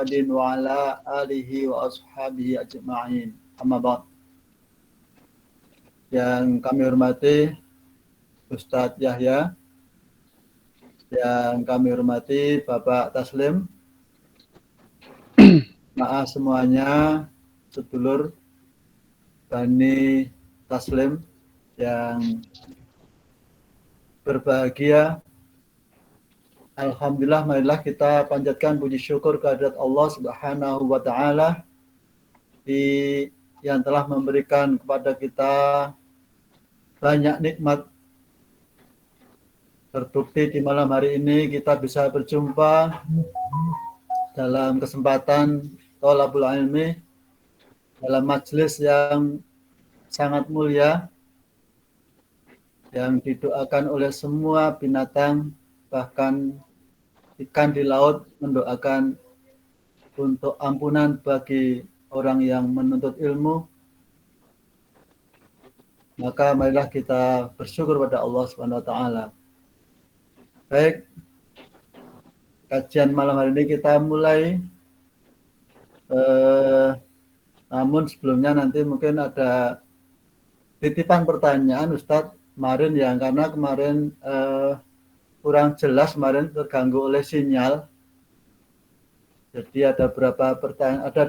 Muhammadin wa ala alihi wa ashabihi ajma'in. Amma ba'd. Yang kami hormati Ustadz Yahya, yang kami hormati Bapak Taslim, maaf semuanya, sedulur Bani Taslim yang berbahagia. Alhamdulillah, marilah kita panjatkan puji syukur kehadirat Allah Subhanahu wa Ta'ala yang telah memberikan kepada kita banyak nikmat. Terbukti di malam hari ini kita bisa berjumpa dalam kesempatan Thalabul Ilmi dalam majelis yang sangat mulia, yang didoakan oleh semua binatang, bahkan ikan di laut mendoakan untuk ampunan bagi orang yang menuntut ilmu. Maka marilah kita bersyukur pada Allah Subhanahu wa Ta'ala. Baik, kajian malam hari ini kita mulai. Namun sebelumnya nanti mungkin ada titipan pertanyaan Ustadz kemarin ya, karena kemarin kurang jelas, kemarin terganggu oleh sinyal. Jadi ada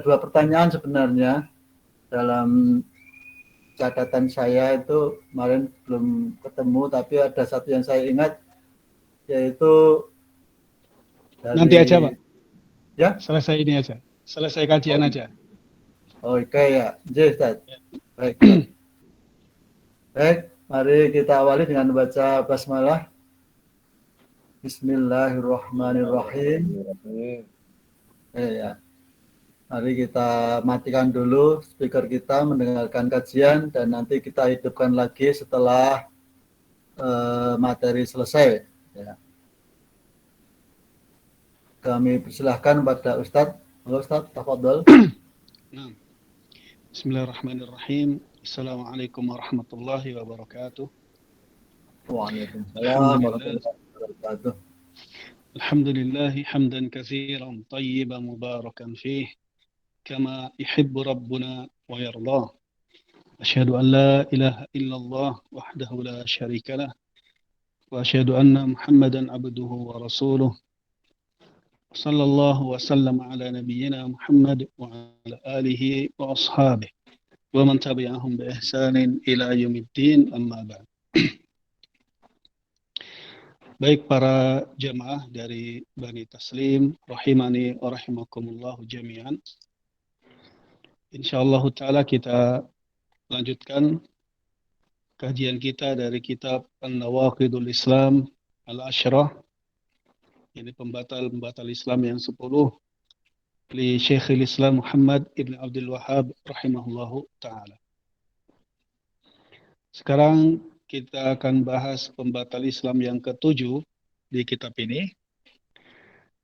dua pertanyaan sebenarnya dalam catatan saya itu kemarin belum ketemu, tapi ada satu yang saya ingat, yaitu dari, nanti aja Pak. Ya? Selesai ini aja. Selesai kajian aja. Oke ya. Ustaz. Baik. Baik, mari kita awali dengan membaca basmalah. Bismillahirrahmanirrahim. Ya. Mari kita matikan dulu speaker kita, mendengarkan kajian, dan nanti kita hidupkan lagi setelah materi selesai. Ya. Kami persilahkan pada Ustadz. Halo Ustadz, tafadhol. Bismillahirrahmanirrahim. Assalamualaikum warahmatullahi wabarakatuh. Waalaikumsalam warahmatullahi wabarakatuh. Alhamdulillah hamdan katsiran tayyiban mubarakan fih kama yuhibbu rabbuna wa yardah. Asyhadu an la ilaha illallah wahdahu la syarika lah wa asyhadu anna Muhammadan abduhu wa rasuluh. Sallallahu wa sallam ala nabiyyina Muhammad wa ala alihi wa ashabihi wa man tabi'ahum bi ihsanin ila yaumiddin, amma ba'd. Baik para jamaah dari Bani Taslim, rahimani wa rahimakumullah jami'an. Insyaallah taala kita lanjutkan kajian kita dari kitab An-Nawaqidul Islam Al-Ashrah. Ini pembatal-pembatal Islam yang 10 li Syekhul Islam Muhammad Ibn Abdul Wahhab rahimahullahu ta'ala. Sekarang kita akan bahas pembatal Islam yang ke-7 di kitab ini.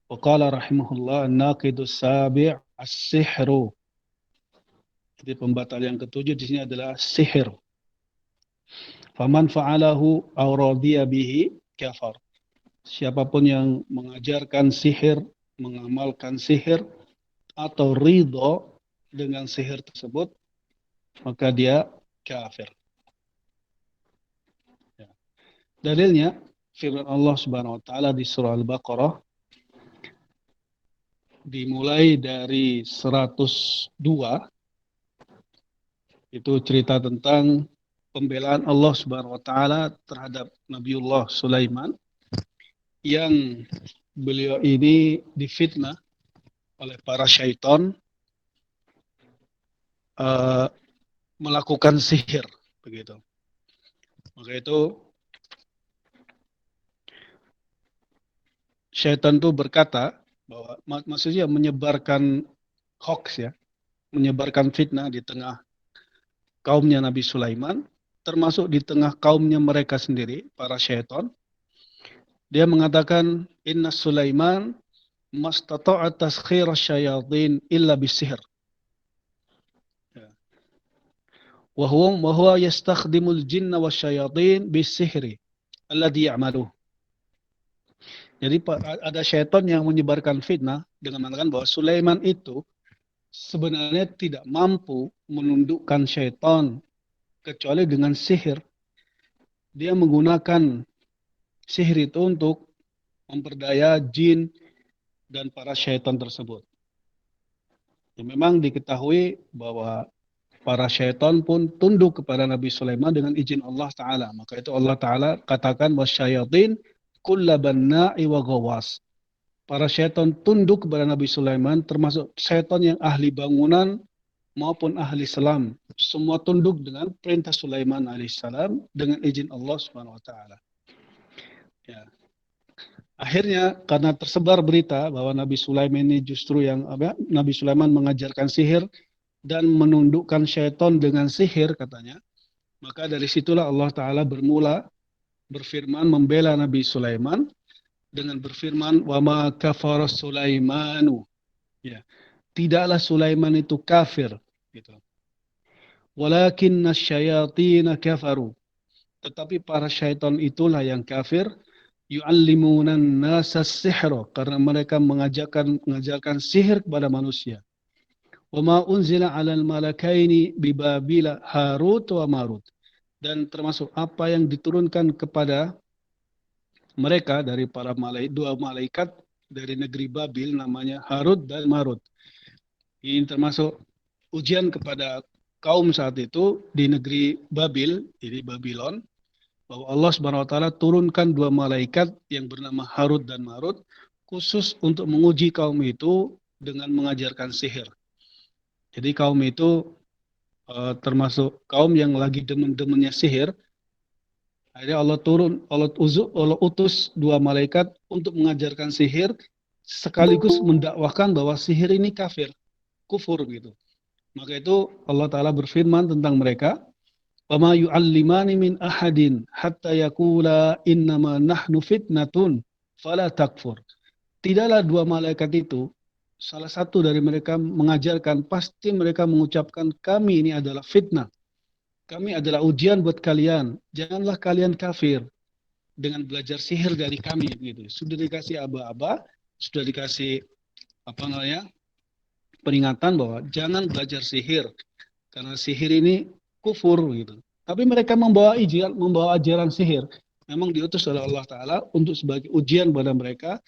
Wa qala rahimahullah an-naqidus sabi' as-sihru. Jadi pembatal yang ke-7 di sini adalah sihir. Faman fa'alahu aw radiya bihi kafar. Siapapun yang mengajarkan sihir, mengamalkan sihir, atau ridho dengan sihir tersebut, maka dia kafir. Ya. Dalilnya, firman Allah Subhanahu wa Ta'ala di surah Al-Baqarah, dimulai dari 102, itu cerita tentang pembelaan Allah Subhanahu wa Ta'ala terhadap Nabiullah Sulaiman, yang beliau ini difitnah oleh para syaitan melakukan sihir, begitu. Maka itu syaitan itu berkata bahwa maksudnya menyebarkan hoax, ya, menyebarkan fitnah di tengah kaumnya Nabi Sulaiman, termasuk di tengah kaumnya mereka sendiri, para syaitan. Dia mengatakan, Inna Sulaiman mastata'a taskhira syayatin illa bisihir. Wa huwa yastakhdimul jinna wa syayatin bisihri alladhi ya'maluh. Jadi ada syaitan yang menyebarkan fitnah dengan mengatakan bahwa Sulaiman itu sebenarnya tidak mampu menundukkan syaitan kecuali dengan sihir. Dia menggunakan sihir itu untuk memperdaya jin dan para syaitan tersebut. Ya, memang diketahui bahwa para syaitan pun tunduk kepada Nabi Sulaiman dengan izin Allah Ta'ala. Maka itu Allah Ta'ala katakan wasyayatin kulla banna'i wa gawas. Para syaitan tunduk kepada Nabi Sulaiman, termasuk syaitan yang ahli bangunan maupun ahli selam. Semua tunduk dengan perintah Sulaiman alaihissalam dengan izin Allah Subhanahu wa taala. Ya. Akhirnya karena tersebar berita bahwa Nabi Sulaiman ini justru yang Nabi Sulaiman mengajarkan sihir dan menundukkan syaitan dengan sihir katanya. Maka dari situlah Allah Ta'ala bermula berfirman membela Nabi Sulaiman dengan berfirman wa ma kafara Sulaimanu. Ya. Tidaklah Sulaiman itu kafir gitu. Walakinna syayatina kafaru. Tetapi para syaitan itulah yang kafir. Yu'allimunan nasa sihra. Karena mereka mengajarkan sihir kepada manusia. Wa ma unzila alal malakaini bibabila Harut wa Marut. Dan termasuk apa yang diturunkan kepada mereka dari para dua malaikat dari negeri Babil namanya Harut dan Marut. Ini termasuk ujian kepada kaum saat itu di negeri Babil, jadi Babylon, bahwa Allah Subhanahu wa taala turunkan dua malaikat yang bernama Harut dan Marut khusus untuk menguji kaum itu dengan mengajarkan sihir. Jadi kaum itu termasuk kaum yang lagi demen-demennya sihir. Akhirnya Allah utus dua malaikat untuk mengajarkan sihir sekaligus mendakwahkan bahwa sihir ini kafir, kufur gitu. Maka itu Allah Ta'ala berfirman tentang mereka, وَمَا يُعَلِّمَانِ مِنْ أَحَدٍ حَتَّى يَقُولَا إِنَّمَا نَحْنُ فِتْنَةٌ فَلَا تَكْفُرْ. Tidaklah dua malaikat itu, salah satu dari mereka mengajarkan, pasti mereka mengucapkan, kami ini adalah fitnah. Kami adalah ujian buat kalian. Janganlah kalian kafir dengan belajar sihir dari kami. Gitu. Sudah dikasih aba-aba, sudah dikasih peringatan bahwa jangan belajar sihir. Karena sihir ini kufur gitu. Tapi mereka membawa ajaran sihir. Memang diutus oleh Allah Ta'ala untuk sebagai ujian pada mereka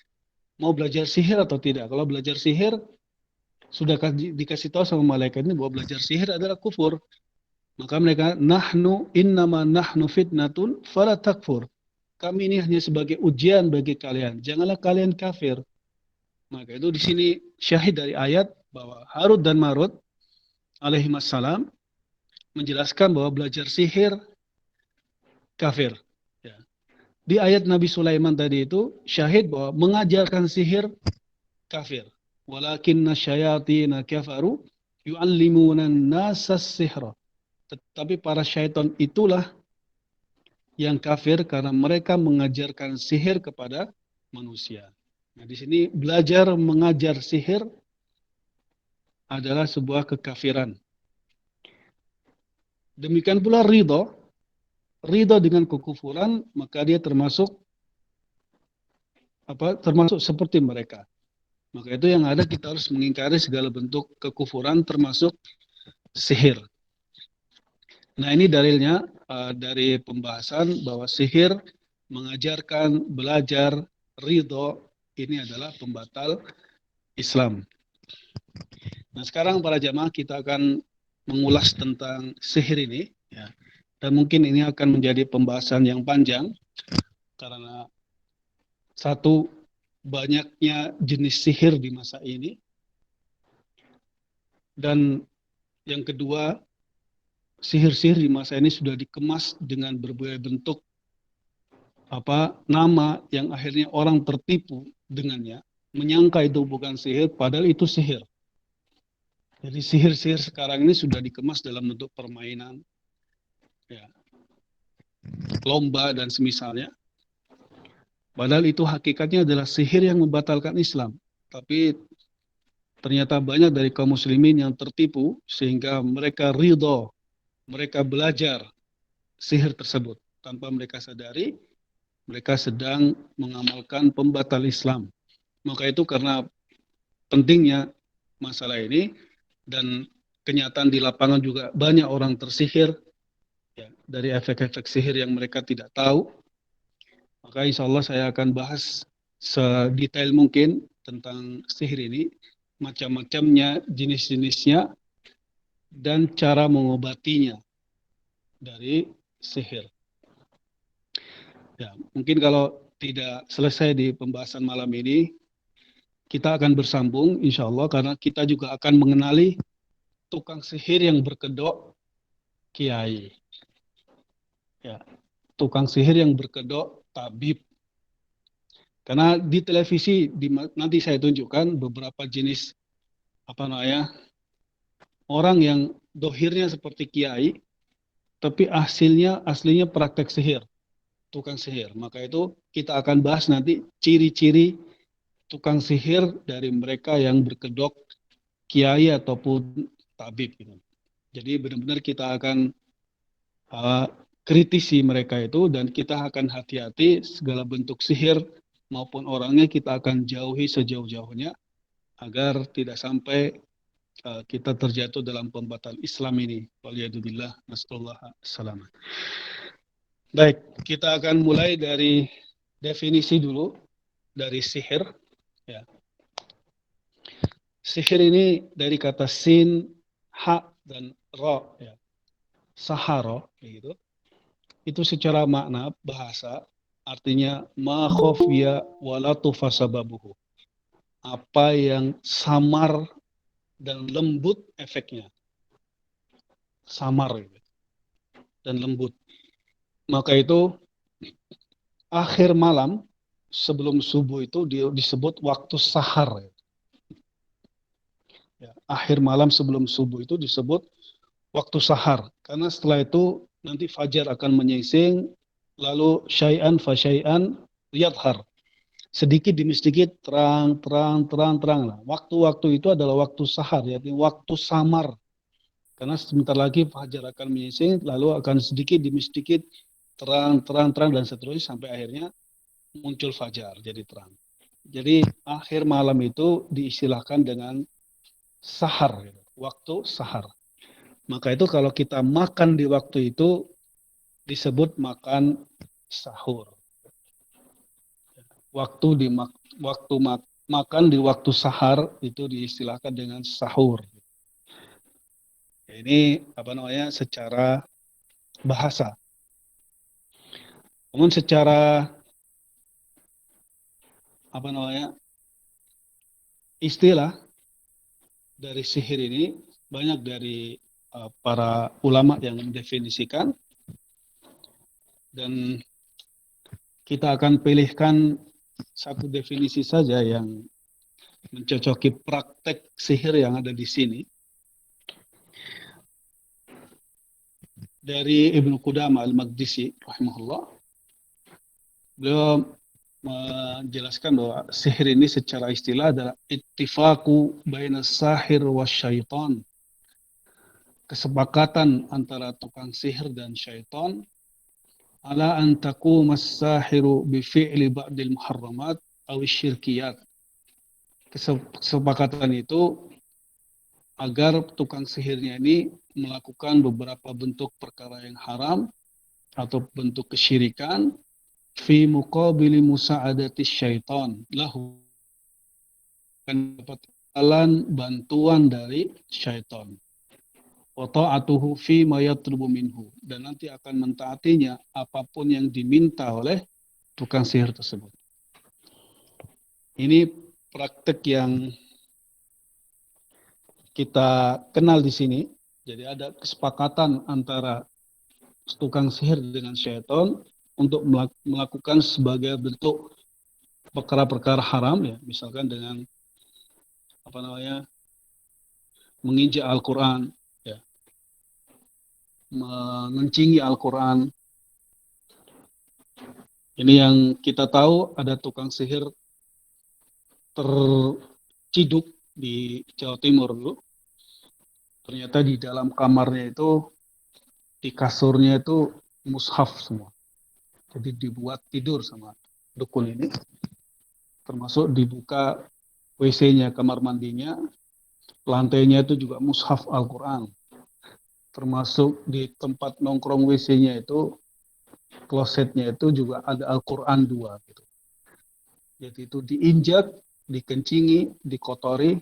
mau belajar sihir atau tidak. Kalau belajar sihir sudah dikasih tahu sama malaikat ini bahwa belajar sihir adalah kufur. Maka mereka innama nahnu fitnatun fala takfur. Kami ini hanya sebagai ujian bagi kalian. Janganlah kalian kafir. Maka itu di sini syahid dari ayat bahwa Harut dan Marut alaihimassalam menjelaskan bahwa belajar sihir kafir. Ya. Di ayat Nabi Sulaiman tadi itu syahid bahwa mengajarkan sihir kafir. Walakinna syayatina kafaru yu'allimuna nasa sihra. Tetapi para syaitan itulah yang kafir karena mereka mengajarkan sihir kepada manusia. Nah, di sini belajar mengajar sihir adalah sebuah kekafiran. Demikian pula ridho dengan kekufuran, maka dia termasuk seperti mereka. Maka itu yang ada kita harus mengingkari segala bentuk kekufuran termasuk sihir. Nah, ini dalilnya dari pembahasan bahwa sihir mengajarkan belajar ridho ini adalah pembatal Islam. Nah, sekarang para jamaah kita akan mengulas tentang sihir ini, ya. Dan mungkin ini akan menjadi pembahasan yang panjang karena satu, banyaknya jenis sihir di masa ini, dan yang kedua, sihir-sihir di masa ini sudah dikemas dengan berbagai bentuk nama yang akhirnya orang tertipu dengannya, menyangka itu bukan sihir padahal itu sihir. Jadi sihir-sihir sekarang ini sudah dikemas dalam bentuk permainan, ya, lomba dan semisalnya. Padahal itu hakikatnya adalah sihir yang membatalkan Islam. Tapi ternyata banyak dari kaum muslimin yang tertipu sehingga mereka ridho, mereka belajar sihir tersebut. Tanpa mereka sadari, mereka sedang mengamalkan pembatal Islam. Maka itu karena pentingnya masalah ini, dan kenyataan di lapangan juga banyak orang tersihir ya, dari efek-efek sihir yang mereka tidak tahu. Maka insya Allah saya akan bahas sedetail mungkin tentang sihir ini, macam-macamnya, jenis-jenisnya, dan cara mengobatinya dari sihir. Ya, mungkin kalau tidak selesai di pembahasan malam ini, kita akan bersambung insya Allah, karena kita juga akan mengenali tukang sihir yang berkedok kiai. Ya, tukang sihir yang berkedok tabib. Karena di televisi nanti saya tunjukkan beberapa jenis orang yang dohirnya seperti kiai, tapi aslinya praktek sihir, tukang sihir. Maka itu kita akan bahas nanti ciri-ciri tukang sihir dari mereka yang berkedok kiai ataupun tabib. Gitu. Jadi benar-benar kita akan kritisi mereka itu, dan kita akan hati-hati segala bentuk sihir maupun orangnya kita akan jauhi sejauh-jauhnya agar tidak sampai kita terjatuh dalam pembatalan Islam ini. Waliyadzubillah, nasallallahu selamat. Baik, kita akan mulai dari definisi dulu dari sihir. Ya. Sihir ini dari kata sin, ha, dan ro. Ya. Sahara, gitu. Itu secara makna bahasa artinya ma khafiya wala tufasababuhu. Apa yang samar dan lembut efeknya. Samar gitu, dan lembut. Maka itu akhir malam sebelum subuh itu disebut waktu sahar. Ya, akhir malam sebelum subuh itu disebut waktu sahar. Karena setelah itu nanti fajar akan menyingsing, lalu syai'an fa syai'an yadhar. Sedikit demi sedikit terang. Nah, waktu-waktu itu adalah waktu sahar, yaitu waktu samar. Karena sebentar lagi fajar akan menyingsing, lalu akan sedikit demi sedikit terang, dan seterusnya sampai akhirnya muncul fajar, jadi terang. Jadi akhir malam itu diistilahkan dengan sahar, waktu sahar. Maka itu kalau kita makan di waktu itu disebut makan sahur. Makan di waktu sahar itu diistilahkan dengan sahur. Ini secara bahasa. Namun secara istilah dari sihir ini banyak dari para ulama yang mendefinisikan, dan kita akan pilihkan satu definisi saja yang mencocoki praktek sihir yang ada di sini. Dari Ibnu Qudamah Al-Maqdisi rahimahullah, beliau menjelaskan bahwa sihir ini secara istilah adalah ittifaqu baina sahir wa syaitan, kesepakatan antara tukang sihir dan syaitan, ala an taquma as-sahiru bi fi'li ba'dil muharramat aw syirkiyat. Kesepakatan itu agar tukang sihirnya ini melakukan beberapa bentuk perkara yang haram atau bentuk kesyirikan, fi muqabili musa'adati syaitan lahu, akan dapat bantuan dari syaitan, wa ta'atuhu fi ma yatlubu minhu, dan nanti akan mentaatinya apapun yang diminta oleh tukang sihir tersebut. Ini praktek yang kita kenal di sini. Jadi ada kesepakatan antara tukang sihir dengan syaitan untuk melakukan sebagai bentuk perkara-perkara haram, ya, misalkan dengan menginjak Al-Quran, ya, mengencingi Al-Quran. Ini yang kita tahu, ada tukang sihir terciduk di Jawa Timur dulu. Ternyata di dalam kamarnya itu, di kasurnya itu mushaf semua. Jadi dibuat tidur sama dukun ini, termasuk dibuka WC-nya, kamar mandinya, lantainya itu juga mushaf Al-Quran. Termasuk di tempat nongkrong WC-nya itu, klosetnya itu juga ada Al-Quran 2 gitu. Jadi itu diinjak, dikencingi, dikotori,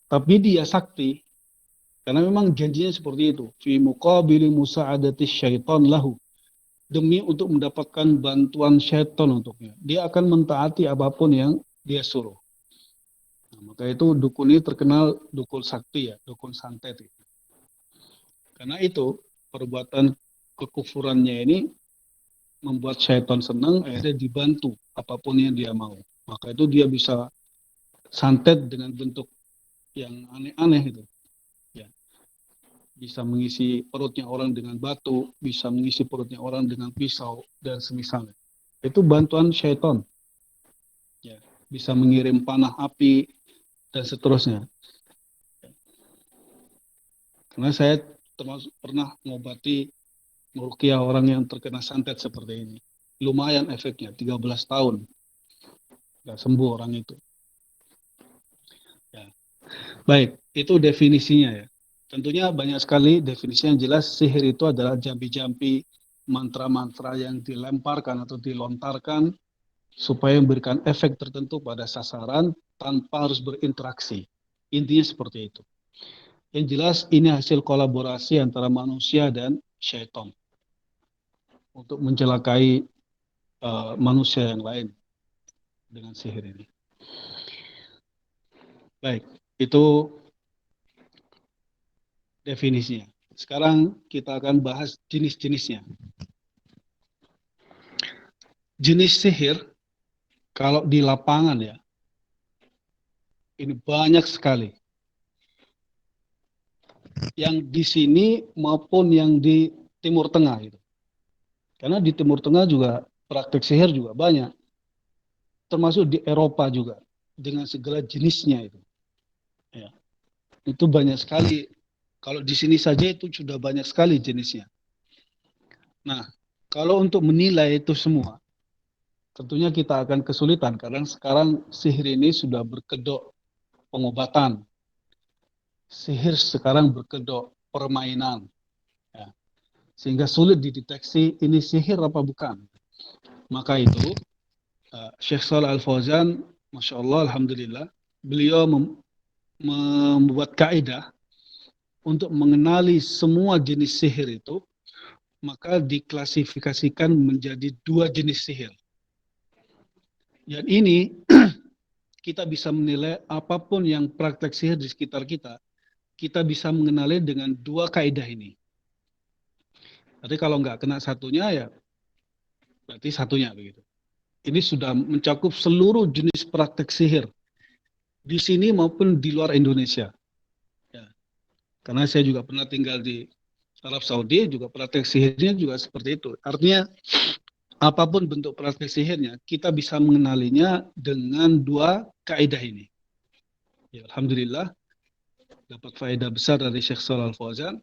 tapi dia sakti. Karena memang janjinya seperti itu. Fi muqabili musa'adati syaitan lahu. Demi untuk mendapatkan bantuan syaitan untuknya. Dia akan mentaati apapun yang dia suruh. Nah, maka itu dukun ini terkenal dukun sakti ya, dukun santet. Karena itu perbuatan kekufurannya ini membuat syaitan senang, akhirnya dibantu apapun yang dia mau. Maka itu dia bisa santet dengan bentuk yang aneh-aneh itu. Ya, bisa mengisi perutnya orang dengan batu, bisa mengisi perutnya orang dengan pisau dan semisalnya. Itu bantuan syaitan. Ya, bisa mengirim panah api dan seterusnya. Karena saya termasuk pernah mengobati meruqyah orang yang terkena santet seperti ini. Lumayan efeknya, 13 tahun. Nggak sembuh orang itu. Ya. Baik, itu definisinya ya. Tentunya banyak sekali definisi yang jelas. Sihir itu adalah jampi-jampi mantra-mantra yang dilemparkan atau dilontarkan supaya memberikan efek tertentu pada sasaran tanpa harus berinteraksi. Intinya seperti itu. Yang jelas ini hasil kolaborasi antara manusia dan syaitan untuk mencelakai manusia yang lain dengan sihir ini. Baik, itu definisinya. Sekarang kita akan bahas jenis-jenisnya. Jenis sihir, kalau di lapangan ya, ini banyak sekali. Yang di sini maupun yang di Timur Tengah. Gitu. Karena di Timur Tengah juga praktek sihir juga banyak. Termasuk di Eropa juga. Dengan segala jenisnya itu. Ya. Itu banyak sekali. Kalau di sini saja itu sudah banyak sekali jenisnya. Nah, kalau untuk menilai itu semua, tentunya kita akan kesulitan karena sekarang sihir ini sudah berkedok pengobatan. Sihir sekarang berkedok permainan. Ya. Sehingga sulit dideteksi ini sihir apa bukan. Maka itu Syekh Shalih Al Fauzan, Masya Allah, Alhamdulillah, beliau membuat kaidah untuk mengenali semua jenis sihir itu, maka diklasifikasikan menjadi 2 jenis sihir. Dan ini kita bisa menilai apapun yang praktek sihir di sekitar kita, kita bisa mengenali dengan 2 kaidah ini. Jadi kalau nggak kena satunya ya berarti satunya begitu. Ini sudah mencakup seluruh jenis praktek sihir di sini maupun di luar Indonesia. Ya. Karena saya juga pernah tinggal di Arab Saudi, juga praktek sihirnya juga seperti itu. Artinya apapun bentuk praktek sihirnya, kita bisa mengenalinya dengan 2 kaidah ini. Ya, Alhamdulillah dapat faedah besar dari Syekh Shalih Al Fauzan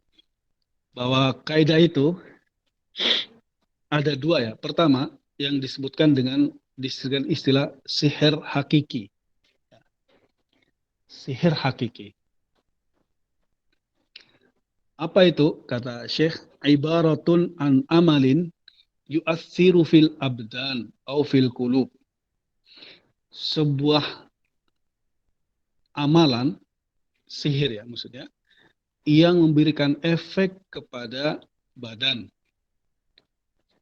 bahwa kaidah itu ada 2 ya. Pertama yang disebutkan dengan istilah sihir hakiki. Sihir hakiki. Apa itu? Kata Syekh, ibaratun an amalin yu'athiru fil abdan atau fil qulub. Sebuah amalan sihir ya maksudnya yang memberikan efek kepada badan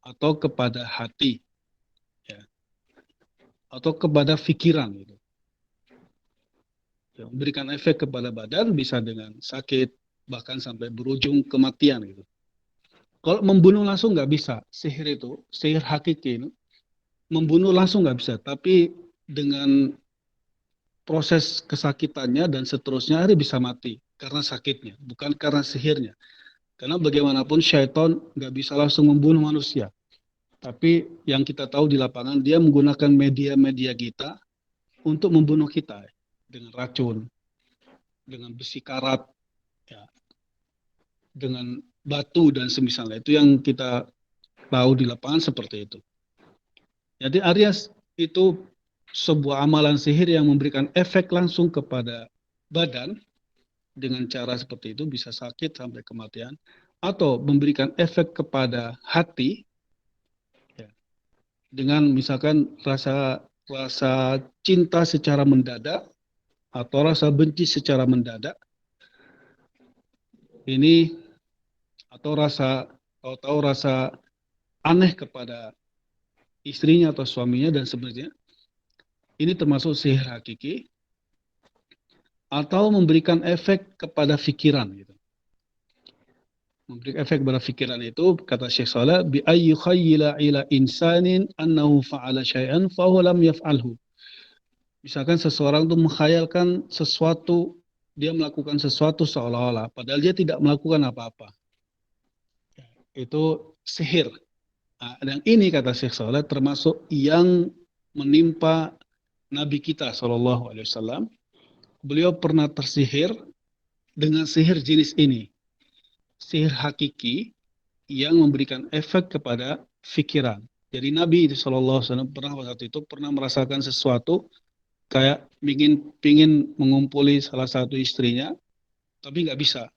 atau kepada hati ya, atau kepada pikiran gitu. Ya, memberikan efek kepada badan bisa dengan sakit bahkan sampai berujung kematian gitu. Kalau membunuh langsung nggak bisa, sihir itu, sihir hakiki, membunuh langsung nggak bisa, tapi dengan proses kesakitannya dan seterusnya dia bisa mati karena sakitnya, bukan karena sihirnya. Karena bagaimanapun syaitan nggak bisa langsung membunuh manusia. Tapi yang kita tahu di lapangan, dia menggunakan media-media kita untuk membunuh kita dengan racun, dengan besi karat, ya, dengan batu dan semisalnya. Itu yang kita tahu di lapangan seperti itu. Jadi Aries itu sebuah amalan sihir yang memberikan efek langsung kepada badan dengan cara seperti itu bisa sakit sampai kematian, atau memberikan efek kepada hati ya, dengan misalkan rasa rasa cinta secara mendadak atau rasa benci secara mendadak ini, atau tahu-tahu rasa aneh kepada istrinya atau suaminya dan sebagainya, ini termasuk sihir hakiki, atau memberikan efek kepada pikiran gitu. Memberikan efek kepada pikiran itu, kata Syekh Saleh, bi ayyi khayyila ila insanin annahu fa'ala syai'an fa huwa lam yaf'alhu. Misalkan seseorang itu menghayalkan sesuatu, dia melakukan sesuatu seolah-olah padahal dia tidak melakukan apa-apa. Itu sihir. Nah, dan ini kata Syekh Saleh termasuk yang menimpa Nabi kita SAW. Beliau pernah tersihir dengan sihir jenis ini, sihir hakiki yang memberikan efek kepada fikiran. Jadi Nabi SAW pernah waktu itu pernah merasakan sesuatu kayak pingin mengumpuli salah satu istrinya, tapi nggak bisa.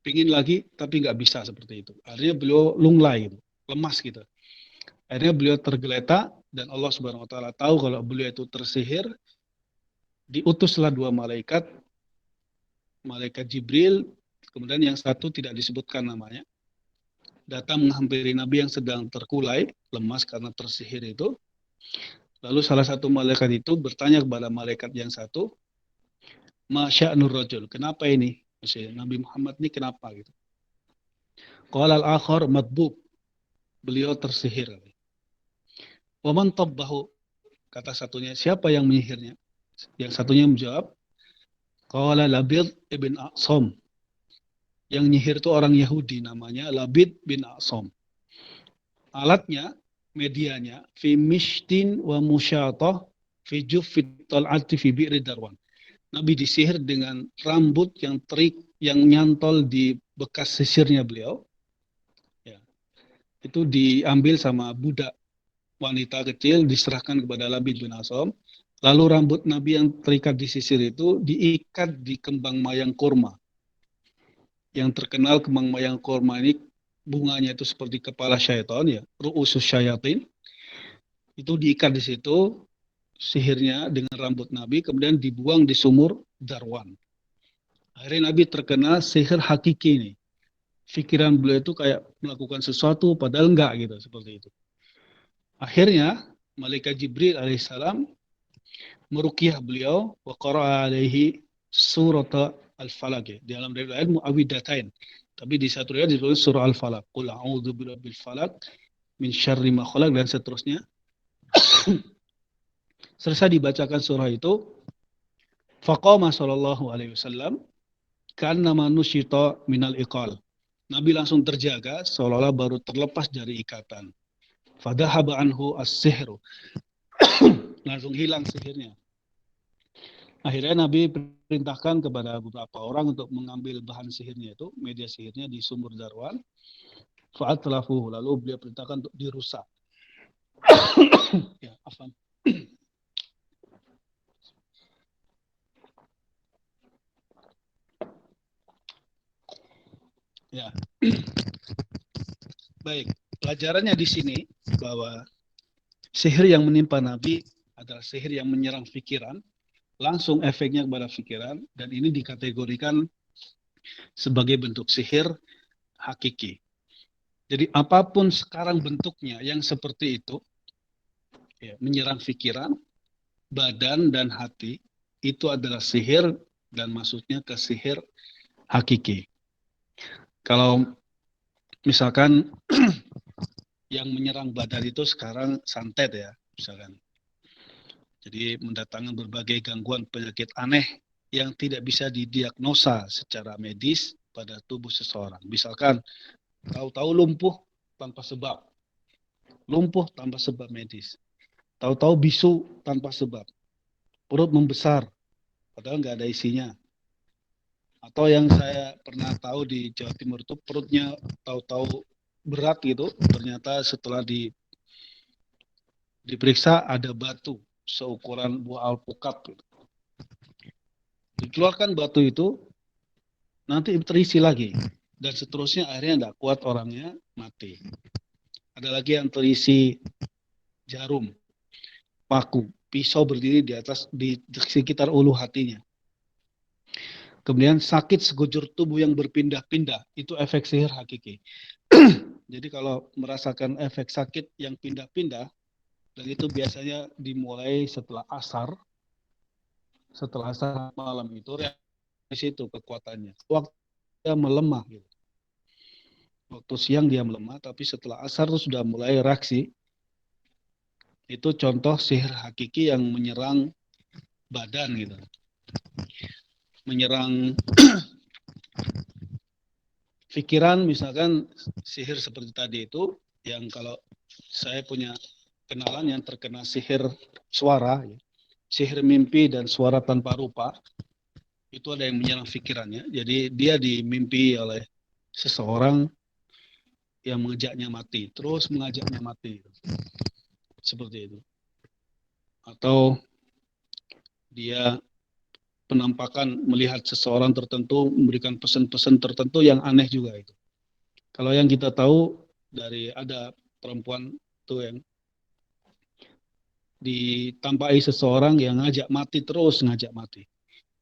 Pingin lagi, tapi nggak bisa seperti itu. Akhirnya beliau lunglai, gitu, lemas gitu. Akhirnya beliau tergeletak dan Allah Subhanahu Wa Taala tahu kalau beliau itu tersihir. Diutuslah dua malaikat, malaikat Jibril, kemudian yang satu tidak disebutkan namanya, datang menghampiri Nabi yang sedang terkulai, lemas karena tersihir itu. Lalu salah satu malaikat itu bertanya kepada malaikat yang satu, Masya'nur rajul, kenapa ini? Maksudnya, Nabi Muhammad ini kenapa gitu? Qala al-akhar madbub, beliau tersihir. Wa man tabbahu, kata satunya, siapa yang menyihirnya? Yang satunya menjawab, Qala Labid ibn A'sam. Yang nyihir itu orang Yahudi, namanya Labid bin A'sam. Alatnya, medianya, fi mishtin wa musyatah, fi juffit tal'ati fi bi'ri darwan. Nabi disihir dengan rambut yang terik, yang nyantol di bekas sisirnya beliau. Ya. Itu diambil sama budak wanita kecil, diserahkan kepada Labid bin A'sam. Lalu rambut Nabi yang terikat di sisir itu diikat di kembang mayang kurma. Yang terkenal kembang mayang kurma ini bunganya itu seperti kepala syaitan ya, ru'usus syayatin. Itu diikat di situ sihirnya dengan rambut Nabi, kemudian dibuang di sumur Darwan. Akhirnya Nabi terkena sihir hakiki ini. Pikiran beliau itu kayak melakukan sesuatu padahal enggak gitu, seperti itu. Akhirnya malaikat Jibril alaihissalam meruqyah beliau wa qara'a alaihi surat al-falaq. Di dalam riwayat muawwidatain. Tapi di satu riwayat disebut surah al-falaq. Qul a'udzu birabbil falaq min syarri ma khalaq dan seterusnya. Selesai dibacakan surah itu, faqama sallallahu alaihi wasallam kana manusyita minal iqal. Nabi langsung terjaga seolah-olah baru terlepas dari ikatan. Fadhahaba anhu as-sihru. Langsung hilang sihirnya. Akhirnya Nabi perintahkan kepada beberapa orang untuk mengambil bahan sihirnya itu, media sihirnya di sumur Darwan. Fa'atlafuhu, lalu beliau perintahkan untuk dirusak. Ya, afan. Ya. Baik, pelajarannya di sini bahwa sihir yang menimpa Nabi adalah sihir yang menyerang pikiran, langsung efeknya kepada pikiran, dan ini dikategorikan sebagai bentuk sihir hakiki. Jadi apapun sekarang bentuknya yang seperti itu, ya, menyerang pikiran, badan, dan hati, itu adalah sihir dan maksudnya ke sihir hakiki. Kalau misalkan yang menyerang badan itu sekarang santet ya, misalkan. Jadi mendatangkan berbagai gangguan penyakit aneh yang tidak bisa didiagnosa secara medis pada tubuh seseorang. Misalkan tahu-tahu lumpuh tanpa sebab. Lumpuh tanpa sebab medis. Tahu-tahu bisu tanpa sebab. Perut membesar padahal nggak ada isinya. Atau yang saya pernah tahu di Jawa Timur itu perutnya tahu-tahu berat gitu, ternyata setelah diperiksa ada batu seukuran buah alpukat. Gitu. Dikeluarkan batu itu, nanti terisi lagi. Dan seterusnya akhirnya tidak kuat orangnya, mati. Ada lagi yang terisi jarum, paku, pisau berdiri di atas, di sekitar ulu hatinya. Kemudian sakit sekujur tubuh yang berpindah-pindah, itu efek sihir hakiki. Jadi kalau merasakan efek sakit yang pindah-pindah, dan itu biasanya dimulai setelah asar malam itu, di situ kekuatannya. Waktu dia melemah, gitu. Waktu siang dia melemah, tapi setelah asar itu sudah mulai reaksi. Itu contoh sihir hakiki yang menyerang badan, gitu. Menyerang pikiran, misalkan sihir seperti tadi itu, yang kalau saya punya kenalan yang terkena sihir suara, ya. Sihir mimpi dan suara tanpa rupa, itu ada yang menyerang pikirannya. Jadi dia dimimpi oleh seseorang yang mengejaknya mati, terus mengajaknya mati. Seperti itu. Atau dia penampakan melihat seseorang tertentu memberikan pesan-pesan tertentu yang aneh juga itu. Kalau yang kita tahu dari ada perempuan tuh yang ditampai seseorang yang ngajak mati, terus ngajak mati.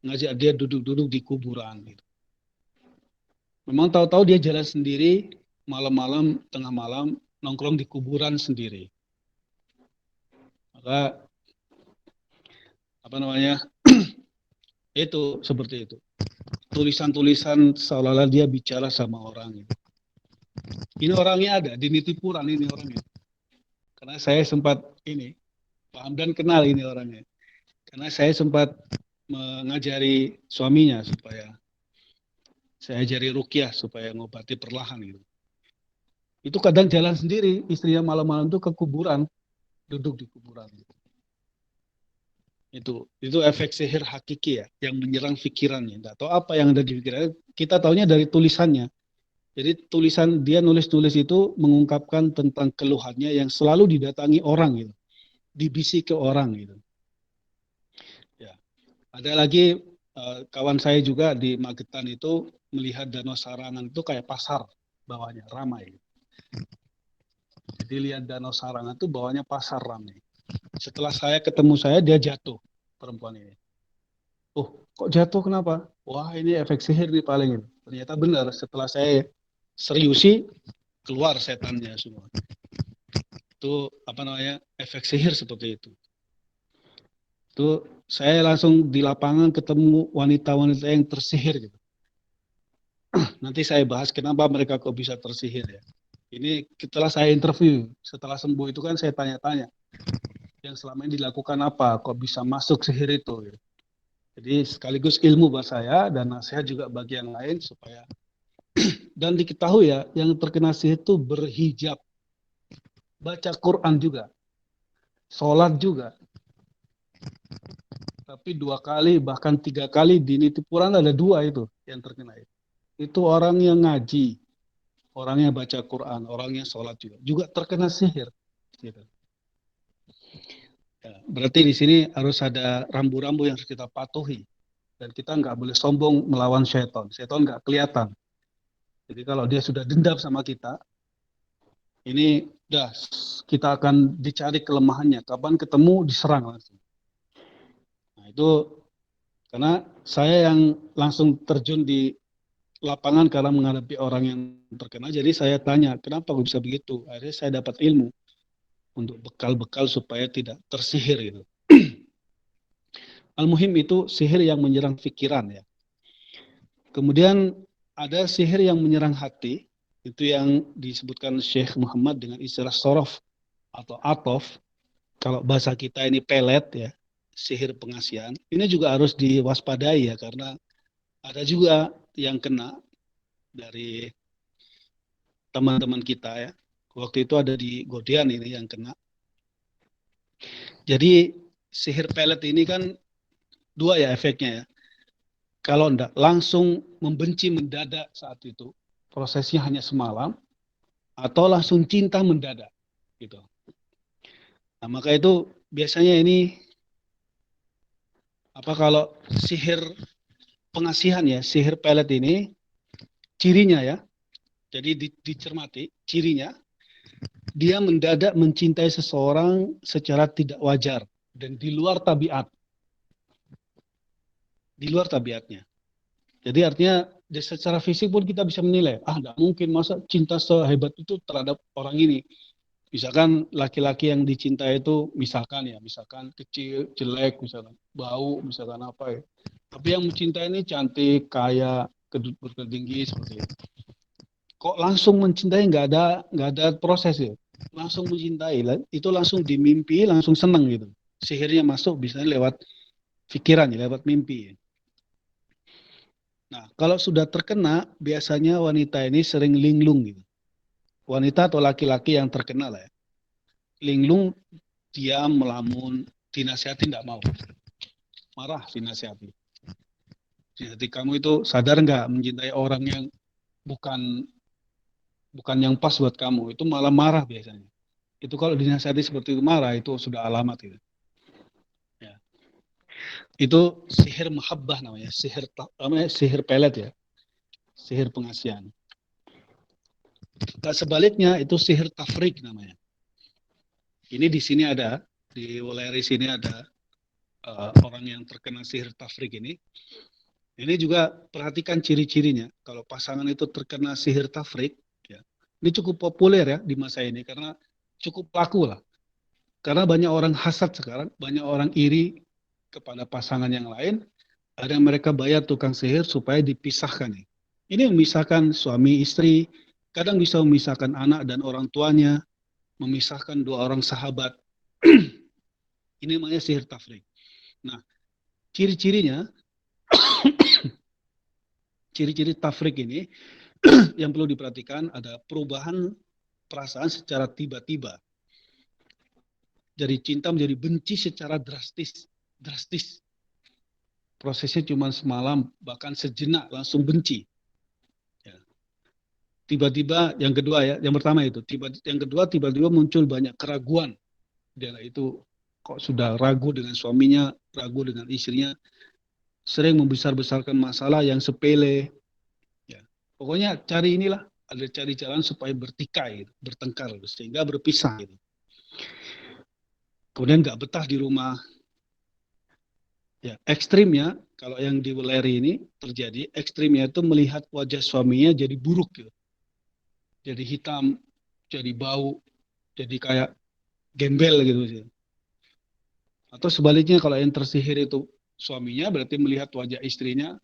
Ngajak dia duduk-duduk di kuburan gitu. Memang tahu-tahu dia jalan sendiri malam-malam, tengah malam nongkrong di kuburan sendiri. Maka apa namanya? Itu seperti itu. Tulisan-tulisan seolah-olah dia bicara sama orang gitu. Ini orangnya ada di Nitipuran, ini orangnya. Karena saya sempat ini Pak Hamdan kenal ini orangnya. Karena saya sempat mengajari suaminya supaya saya ajari ruqyah supaya ngobati perlahan gitu. Itu kadang jalan sendiri, istrinya malam-malam itu ke kuburan, duduk di kuburan. Itu efek sihir hakiki ya, yang menyerang pikirannya. Nggak tahu apa yang ada di pikirannya. Kita taunya dari tulisannya. Jadi tulisan dia nulis-nulis itu mengungkapkan tentang keluhannya yang selalu didatangi orang gitu, dibisik ke orang gitu. Ya, ada lagi kawan saya juga di Magetan itu melihat Danau Sarangan itu kayak pasar bawahnya ramai. Jadi lihat Danau Sarangan itu bawahnya pasar ramai. Setelah saya ketemu saya dia jatuh perempuan ini. Oh, kok jatuh kenapa? Wah, ini efek sihir nih paling. Ternyata benar setelah saya seriusi keluar setannya semua. Itu apa namanya? Efek sihir seperti itu. Itu saya langsung di lapangan ketemu wanita-wanita yang tersihir gitu. Nanti saya bahas kenapa mereka kok bisa tersihir ya. Ini setelah saya interview, setelah sembuh itu kan saya tanya-tanya yang selama ini dilakukan apa, kok bisa masuk sihir itu. Gitu. Jadi sekaligus ilmu buat saya dan nasihat juga bagi yang lain supaya dan diketahui ya yang terkena sihir itu berhijab, baca Quran juga, sholat juga. Tapi 2 kali bahkan 3 kali di Nitipuran ada 2 itu yang terkena itu. Itu orang yang ngaji, orangnya baca Quran, orangnya sholat juga terkena sihir. Gitu. Ya, berarti di sini harus ada rambu-rambu yang harus kita patuhi dan kita nggak boleh sombong melawan syaitan. Syaitan nggak kelihatan. Jadi kalau dia sudah dendam sama kita, ini udah kita akan dicari kelemahannya. Kapan ketemu diserang langsung. Nah itu karena saya yang langsung terjun di lapangan karena menghadapi orang yang terkena. Jadi saya tanya, kenapa kok bisa begitu? Akhirnya saya dapat ilmu untuk bekal-bekal supaya tidak tersihir gitu. Al-Muhim itu sihir yang menyerang pikiran ya. Kemudian ada sihir yang menyerang hati, itu yang disebutkan Syekh Muhammad dengan istilah sorof atau atof. Kalau bahasa kita ini pelet ya, sihir pengasihan. Ini juga harus diwaspadai ya, karena ada juga yang kena dari teman-teman kita ya. Waktu itu ada di Godian ini yang kena. Jadi sihir pelet ini kan 2 ya efeknya ya. Kalau enggak langsung membenci mendadak saat itu, prosesnya hanya semalam, atau langsung cinta mendadak gitu. Nah, maka itu biasanya ini Apa kalau sihir pengasihan ya, sihir pelet ini cirinya ya. Jadi dicermati cirinya, dia mendadak mencintai seseorang secara tidak wajar dan di luar tabiatnya. Jadi artinya secara fisik pun kita bisa menilai, tidak mungkin masa cinta sehebat itu terhadap orang ini. Misalkan laki-laki yang dicintai itu misalkan kecil, jelek, misalkan bau, misalkan apa ya. Tapi yang mencintai ini cantik, kaya, berkedut tinggi seperti itu. Kok langsung mencintai, nggak ada proses ya. Langsung mencintai, itu langsung dimimpi, langsung seneng gitu. Sihirnya masuk bisa lewat pikiran, lewat mimpi. Nah, kalau sudah terkena, biasanya wanita ini sering linglung gitu. Wanita atau laki-laki yang terkena lah ya. Linglung, diam, melamun, dinasihati tidak mau. Marah dinasihati. Jadi kamu itu sadar nggak mencintai orang yang bukan bukan yang pas buat kamu, itu malah marah biasanya. Itu kalau dinasihati seperti itu marah, itu sudah alamat gitu. Ya. Itu sihir mahabbah namanya, sihir pelet ya, sihir pengasihan. Nah, sebaliknya itu sihir tafrik namanya. Ini di sini ada, di Wuleri sini ada orang yang terkena sihir tafrik ini. Ini juga perhatikan ciri-cirinya. Kalau pasangan itu terkena sihir tafrik, ya, ini cukup populer ya di masa ini karena cukup laku lah. Karena banyak orang hasad sekarang, banyak orang iri kepada pasangan yang lain. Ada yang mereka bayar tukang sihir supaya dipisahkan. Ini memisahkan suami istri, kadang bisa memisahkan anak dan orang tuanya, memisahkan dua orang sahabat. Ini namanya sihir tafrik. Nah, ciri-cirinya, ciri-ciri tafrik ini yang perlu diperhatikan ada perubahan perasaan secara tiba-tiba. Dari cinta menjadi benci secara drastis. Prosesnya cuma semalam, bahkan sejenak langsung benci. Ya. Tiba-tiba yang kedua ya, yang pertama itu, yang kedua tiba-tiba muncul banyak keraguan. Dia itu kok sudah ragu dengan suaminya, ragu dengan istrinya, sering membesar-besarkan masalah yang sepele. Ya. Pokoknya cari jalan supaya bertikai, bertengkar, sehingga berpisah. Gitu. Kemudian nggak betah di rumah. Ya, ekstrimnya kalau yang di Wuleri ini terjadi, ekstrimnya itu melihat wajah suaminya jadi buruk gitu. Jadi hitam, jadi bau, jadi kayak gembel gitu sih. Atau sebaliknya kalau yang tersihir itu suaminya berarti melihat wajah istrinya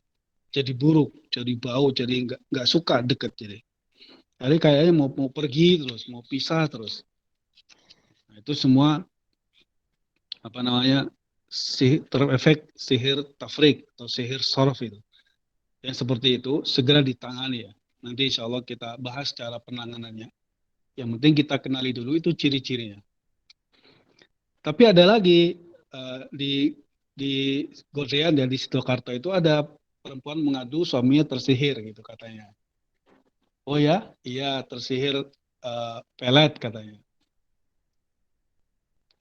jadi buruk, jadi bau, jadi nggak suka deket jadi. Jadi kayaknya mau pergi terus, mau pisah terus. Nah, itu semua apa namanya terefek sihir tafrik atau sihir sorf itu. Yang seperti itu segera ditangani ya. Nanti insya Allah kita bahas cara penanganannya. Yang penting kita kenali dulu itu ciri-cirinya. Tapi ada lagi di Godean dan di Sidoarjo itu ada perempuan mengadu suaminya tersihir gitu katanya. Oh ya, iya tersihir pelet katanya.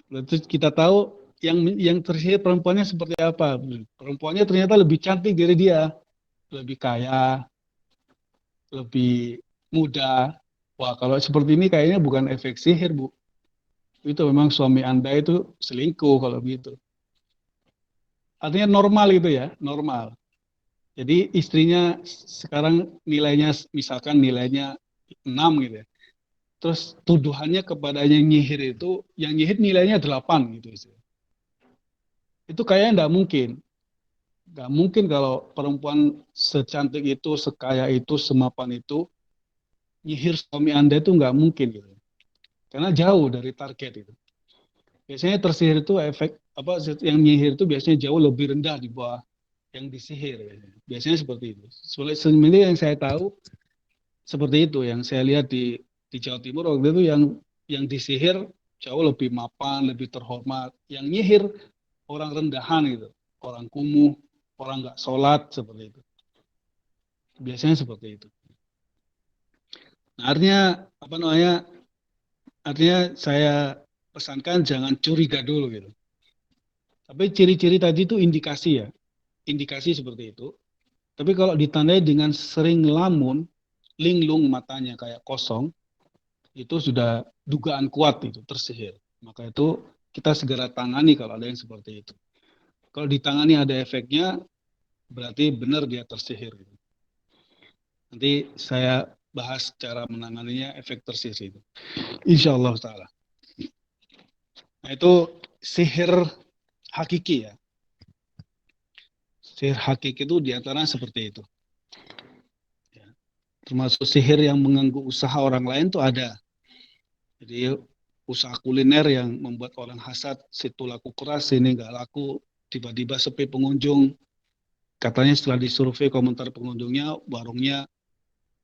Lalu kita tahu yang tersihir perempuannya seperti apa. Perempuannya ternyata lebih cantik dari dia, lebih kaya, lebih muda. Wah, kalau seperti ini kayaknya bukan efek sihir, Bu. Itu memang suami Anda itu selingkuh kalau begitu. Artinya normal itu ya, normal. Jadi istrinya sekarang nilainya, misalkan nilainya 6 gitu ya. Terus tuduhannya kepada yang nyihir itu, yang nyihir nilainya 8 gitu. Itu kayaknya nggak mungkin. Nggak mungkin kalau perempuan secantik itu, sekaya itu, semapan itu, nyihir suami Anda itu nggak mungkin gitu. Karena jauh dari target itu. Biasanya tersihir itu efek apa yang nyihir itu biasanya jauh lebih rendah di bawah yang disihir. Biasanya seperti itu. Sebenarnya yang saya tahu seperti itu, yang saya lihat di Jawa Timur waktu itu yang disihir jauh lebih mapan, lebih terhormat. Yang nyihir orang rendahan gitu, orang kumuh, orang nggak sholat seperti itu. Biasanya seperti itu. Nah, artinya apa namanya? Artinya saya pesankan jangan curiga dulu gitu. Tapi ciri-ciri tadi itu indikasi ya, indikasi seperti itu. Tapi kalau ditandai dengan sering ngelamun, linglung matanya kayak kosong, itu sudah dugaan kuat itu tersihir. Maka itu kita segera tangani kalau ada yang seperti itu. Kalau ditangani ada efeknya, berarti benar dia tersihir. Nanti saya bahas cara menanganinya efek tersihir itu. Insya Allah Ta'ala. Nah itu sihir hakiki ya. Sihir hakiki itu diantaranya seperti itu. Ya. Termasuk sihir yang mengganggu usaha orang lain itu ada. Jadi usaha kuliner yang membuat orang hasad, situ laku keras, sini nggak laku, tiba-tiba sepi pengunjung. Katanya setelah disurvei komentar pengunjungnya, warungnya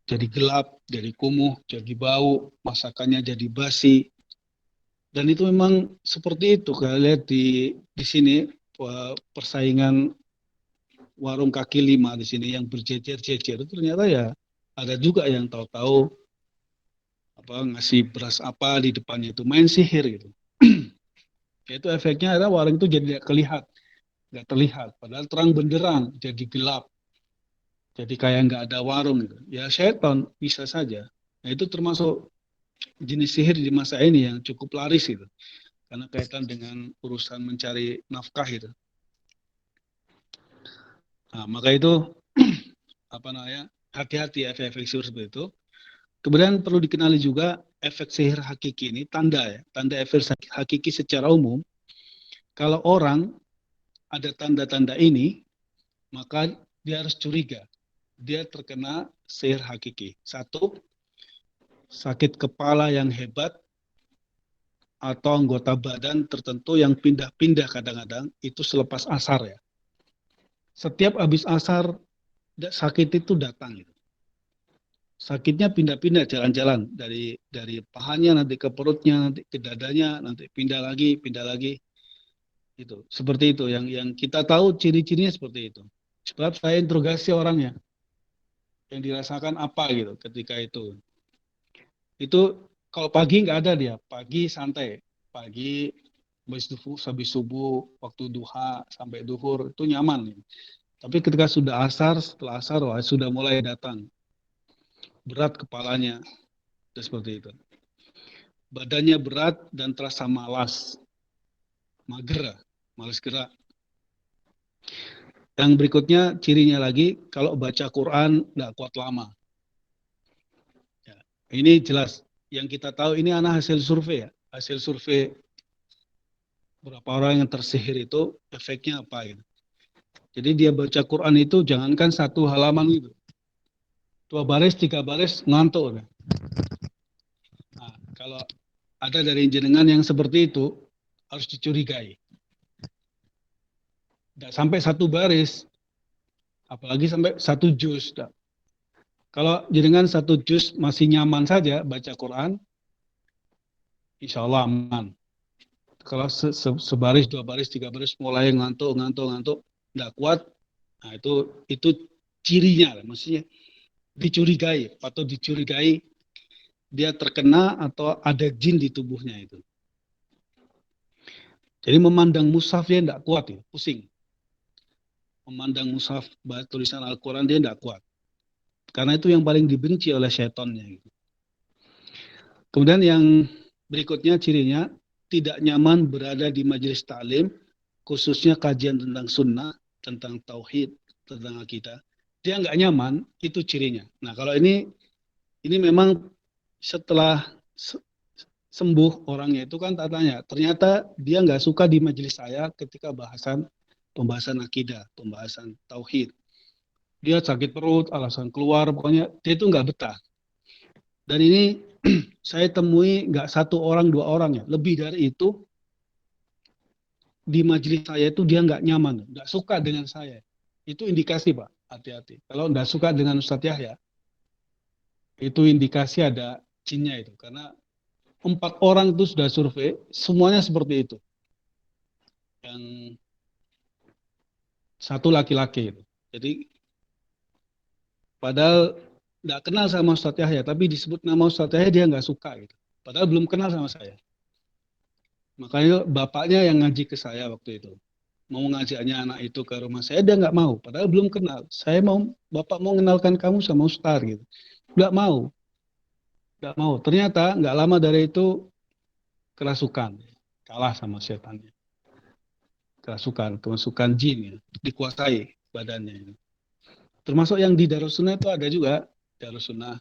jadi gelap, jadi kumuh, jadi bau, masakannya jadi basi. Dan itu memang seperti itu. Kalau lihat di sini persaingan warung kaki lima di sini yang berjejer-jejer, ternyata ya ada juga yang tahu-tahu apa ngasih beras apa di depannya itu main sihir gitu. Itu efeknya adalah warung itu jadi nggak terlihat, padahal terang benderang jadi gelap, jadi kayak nggak ada warung gitu. Ya setan bisa saja. Nah itu termasuk jenis sihir di masa ini yang cukup laris gitu, karena kaitan dengan urusan mencari nafkah itu. Nah, maka itu apa namanya hati-hati efek-efek sihir seperti itu. Kemudian perlu dikenali juga efek sihir hakiki ini tanda ya, tanda efek hakiki secara umum. Kalau orang ada tanda-tanda ini, maka dia harus curiga. Dia terkena sihir hakiki. Satu, sakit kepala yang hebat atau anggota badan tertentu yang pindah-pindah kadang-kadang itu selepas asar ya. Setiap habis asar sakit itu datang. Sakitnya pindah-pindah jalan-jalan dari pahanya nanti ke perutnya, nanti ke dadanya, nanti pindah lagi. Itu seperti itu yang kita tahu ciri-cirinya seperti itu. Sebab saya interogasi orangnya yang dirasakan apa gitu ketika itu. Itu kalau pagi nggak ada dia, pagi santai, pagi habis subuh, waktu duha sampai duhur itu nyaman. Tapi ketika sudah asar, setelah asar wah, sudah mulai datang berat kepalanya dan seperti itu. Badannya berat dan terasa malas, mager, malas gerak. Yang berikutnya cirinya lagi kalau baca Quran nggak kuat lama. Ya, ini jelas. Yang kita tahu ini anak hasil survei ya, hasil survei berapa orang yang tersihir itu efeknya apa gitu. Jadi dia baca Quran itu jangankan satu halaman gitu, 2 baris 3 baris ngantuk. Nah, kalau ada dari jenengan yang seperti itu harus dicurigai. Tidak sampai 1 baris, apalagi sampai 1 juz. Kalau jenengan 1 juz masih nyaman saja baca Quran, insya Allah aman. Kalau sebaris 2 baris 3 baris mulai ngantuk, tidak kuat, nah itu cirinya, maksudnya dicurigai atau dicurigai dia terkena atau ada jin di tubuhnya itu. Jadi memandang mushaf dia tidak kuat, ya, pusing. Memandang mushaf tulisan Al-Quran dia tidak kuat. Karena itu yang paling dibenci oleh syaitannya. Gitu. Kemudian yang berikutnya cirinya tidak nyaman berada di majelis ta'lim, khususnya kajian tentang sunnah, tentang tauhid, tentang akidah. Dia nggak nyaman, itu cirinya. Nah kalau ini memang setelah sembuh orangnya itu kan tanya, ternyata dia nggak suka di majelis saya ketika pembahasan akidah, pembahasan tauhid. Dia sakit perut, alasan keluar, pokoknya dia itu nggak betah. Dan ini saya temui nggak 1 orang 2 orang ya, lebih dari itu di majelis saya itu dia nggak nyaman, nggak suka dengan saya. Itu indikasi Pak, hati-hati. Kalau nggak suka dengan Ustadz Yahya, itu indikasi ada jinnya itu. Karena 4 orang itu sudah survei, semuanya seperti itu. Yang 1 laki-laki itu. Jadi padahal nggak kenal sama Ustadz Yahya, tapi disebut nama Ustadz Yahya dia nggak suka gitu. Padahal belum kenal sama saya. Makanya bapaknya yang ngaji ke saya waktu itu. mau ngajaknya anak itu ke rumah saya, dia nggak mau. Padahal belum kenal. Bapak mau kenalkan kamu sama Ustaz gitu. Nggak mau, nggak mau. Ternyata nggak lama dari itu kerasukan, kalah sama setannya. Kemasukan jin ya, dikuasai badannya. Termasuk yang di Darussunnah itu ada juga. Darussunnah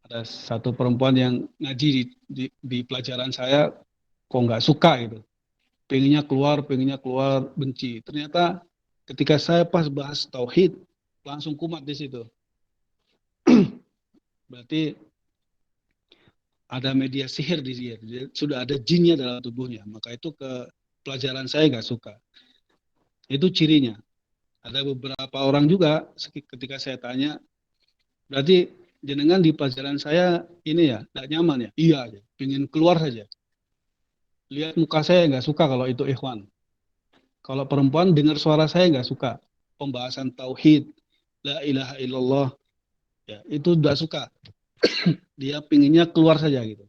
ada satu perempuan yang ngaji di pelajaran saya kok nggak suka gitu. Pengennya keluar benci. Ternyata ketika saya pas bahas tauhid langsung kumat di situ. Berarti ada media sihir di dia. Sudah ada jinnya dalam tubuhnya. Maka itu ke pelajaran saya nggak suka. Itu cirinya. Ada beberapa orang juga ketika saya tanya, berarti jenengan di pelajaran saya ini ya, tidak nyaman ya? Iya aja, pengen keluar saja. Lihat muka saya nggak suka kalau itu ikhwan. Kalau perempuan dengar suara saya nggak suka. Pembahasan tauhid, la ilaha illallah, ya itu nggak suka. Dia pinginnya keluar saja gitu.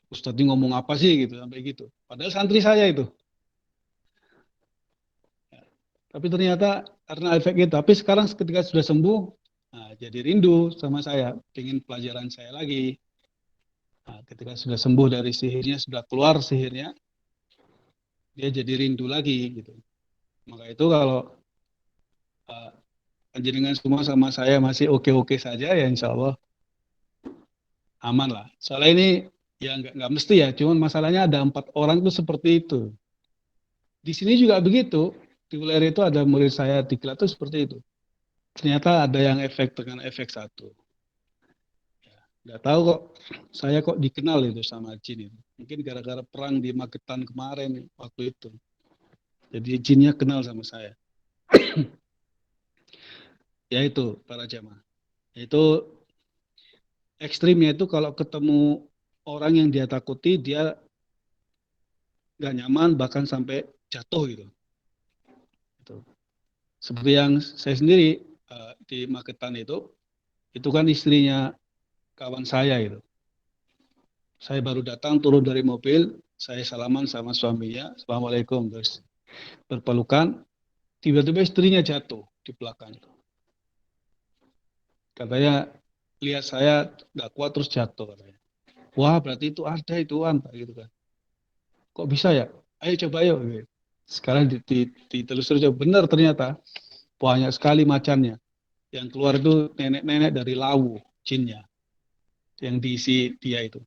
Ustadz ini ngomong apa sih gitu sampai gitu. Padahal santri saya itu. Ya. Tapi ternyata karena efek itu. Tapi sekarang ketika sudah sembuh, nah, jadi rindu sama saya, pengen pelajaran saya lagi. Nah, ketika sudah sembuh dari sihirnya, sudah keluar sihirnya, dia jadi rindu lagi gitu. Maka itu kalau uh, jenengan semua sama saya masih oke-oke saja ya insya Allah aman lah. Soalnya ini ya nggak mesti ya, cuman masalahnya ada 4 orang itu seperti itu. Di sini juga begitu. Di wilayah itu ada murid saya di kelas itu seperti itu. Ternyata ada yang efek dengan efek satu. Nggak tahu kok, saya kok dikenal itu sama jin itu. Mungkin gara-gara perang di Magetan kemarin waktu itu. Jadi jinnya kenal sama saya. Ya itu para jamaah. Itu ekstrimnya itu kalau ketemu orang yang dia takuti, dia nggak nyaman bahkan sampai jatuh gitu. Itu. Seperti yang saya sendiri di Magetan itu kan istrinya kawan saya itu. Saya baru datang turun dari mobil, saya salaman sama suaminya, assalamualaikum, terus berpelukan, tiba-tiba istrinya jatuh di belakang. Katanya lihat saya nggak kuat terus jatuh katanya. Wah berarti itu ada itu anta gitu kan. Kok bisa ya? Ayo coba yuk. Gitu. Sekarang ditelusuri benar ternyata banyak sekali macannya. Yang keluar itu nenek-nenek dari Lawu, jinnya yang diisi dia itu.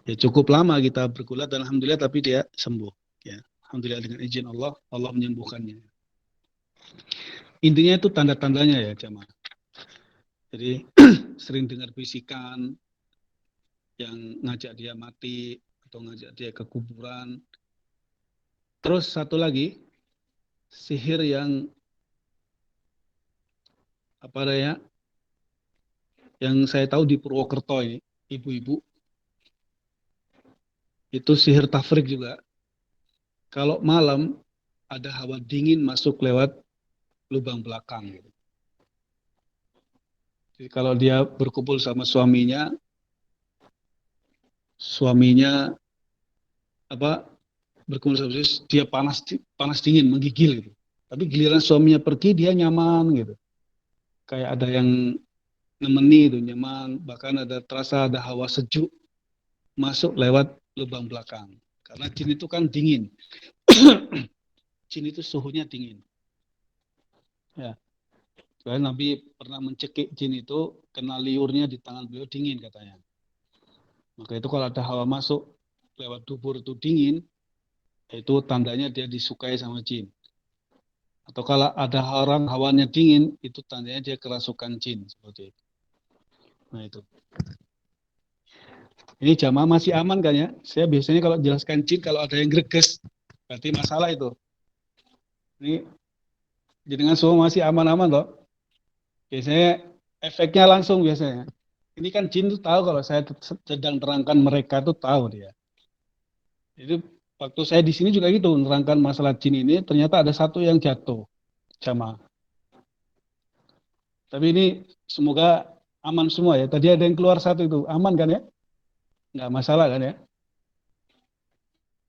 Ya cukup lama kita bergulat dan alhamdulillah tapi dia sembuh. Ya, alhamdulillah dengan izin Allah, Allah menyembuhkannya. Intinya itu tanda-tandanya ya jamaah. Jadi sering dengar bisikan yang ngajak dia mati atau ngajak dia ke kuburan. Terus satu lagi sihir yang apa ya? Yang saya tahu di Purwokerto ini, ibu-ibu itu sihir tafrik juga. Kalau malam ada hawa dingin masuk lewat lubang belakang. Gitu. Jadi kalau dia berkumpul sama suaminya apa berkumpul sama dia panas dingin menggigil gitu. Tapi giliran suaminya pergi dia nyaman gitu. Kayak ada yang nemeni itu nyaman, bahkan ada terasa ada hawa sejuk masuk lewat lubang belakang. Karena jin itu kan dingin. Jin itu suhunya dingin. Ya. Soalnya Nabi pernah mencekik jin itu kena liurnya di tangan beliau dingin katanya. Maka itu kalau ada hawa masuk lewat dubur itu dingin, itu tandanya dia disukai sama jin. Atau kalau ada orang hawanya dingin, itu tandanya dia kerasukan jin seperti itu. Nah itu. Ini jamaah masih aman kan ya? Saya biasanya kalau jelaskan jin kalau ada yang greges, berarti masalah itu. Ini jenengan semua masih aman-aman loh. Biasanya efeknya langsung biasanya. Ini kan jin tuh tahu kalau saya sedang terangkan mereka tuh tahu dia. Jadi waktu saya di sini juga gitu menerangkan masalah jin ini, ternyata ada satu yang jatuh jamaah. Tapi ini semoga aman semua ya. Tadi ada yang keluar satu itu, aman kan ya? Nggak masalah kan ya?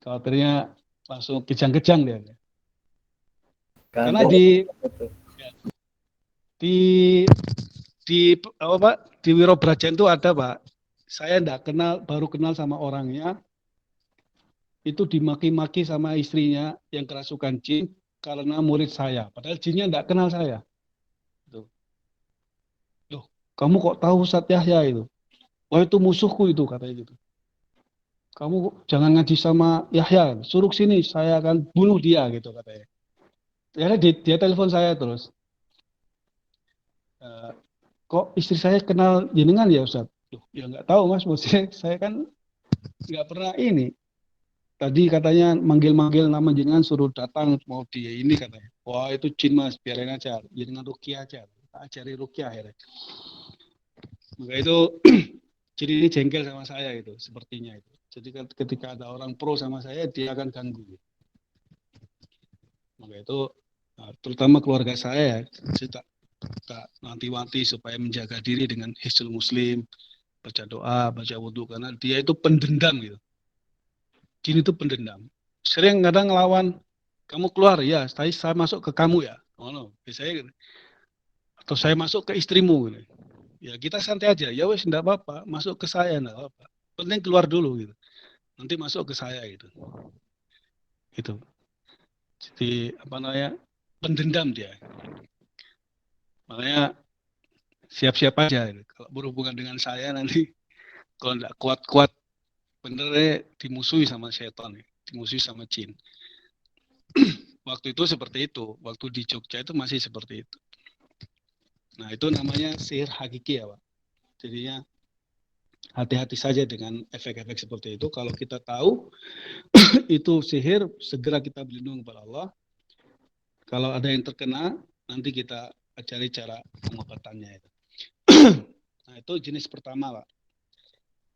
Khawatirnya langsung kejang-kejang dia. Karena Ganti. di apa Pak, di Wirobrajan itu ada Pak, saya baru kenal sama orangnya, itu dimaki-maki sama istrinya yang kerasukan jin karena murid saya, padahal jinnya enggak kenal saya. Tuh. Loh, kamu kok tahu Ustadz Yahya itu? Wah, itu musuhku itu, katanya gitu. Kamu jangan ngaji sama Yahya, suruh sini, saya akan bunuh dia, gitu katanya. Ya, dia telepon saya terus. "Eh, kok istri saya kenal jenengan ya Ustadz?" Loh, ya nggak tahu Mas, maksudnya saya kan nggak pernah ini. Tadi katanya manggil-manggil nama jenengan suruh datang mau dia ini katanya. Wah, itu jin Mas, biarin aja, jenengan ruqyah aja. Ajari ruqyah akhirnya. Maka itu jadi ini jengkel sama saya itu, sepertinya itu. Jadi ketika ada orang pro sama saya, dia akan ganggu. Maka itu, terutama keluarga saya tak nanti-wanti supaya menjaga diri dengan hisnul muslim, baca doa, baca wudhu, karena dia itu pendendam gitu. Jin itu pendendam. Sering kadang ngelawan, kamu keluar ya, saya masuk ke kamu ya. Oh no, biasanya gitu. Atau saya masuk ke istrimu gitu. Ya kita santai aja, ya wes enggak apa-apa, masuk ke saya enggak apa-apa. Penting keluar dulu gitu. Nanti masuk ke saya gitu. Gitu. Jadi apa namanya? Pendendam dia. Makanya siap-siap aja gitu. Kalau berhubungan dengan saya nanti kalau enggak kuat-kuat bener dimusuhi sama setan, dimusuhi sama jin. Waktu itu seperti itu, waktu di Jogja itu masih seperti itu. Nah itu namanya sihir hakiki ya Pak. Jadinya hati-hati saja dengan efek-efek seperti itu. Kalau kita tahu itu sihir, segera kita berlindung kepada Allah. Kalau ada yang terkena, nanti kita cari cara pengobatannya itu. Nah itu jenis pertama Pak,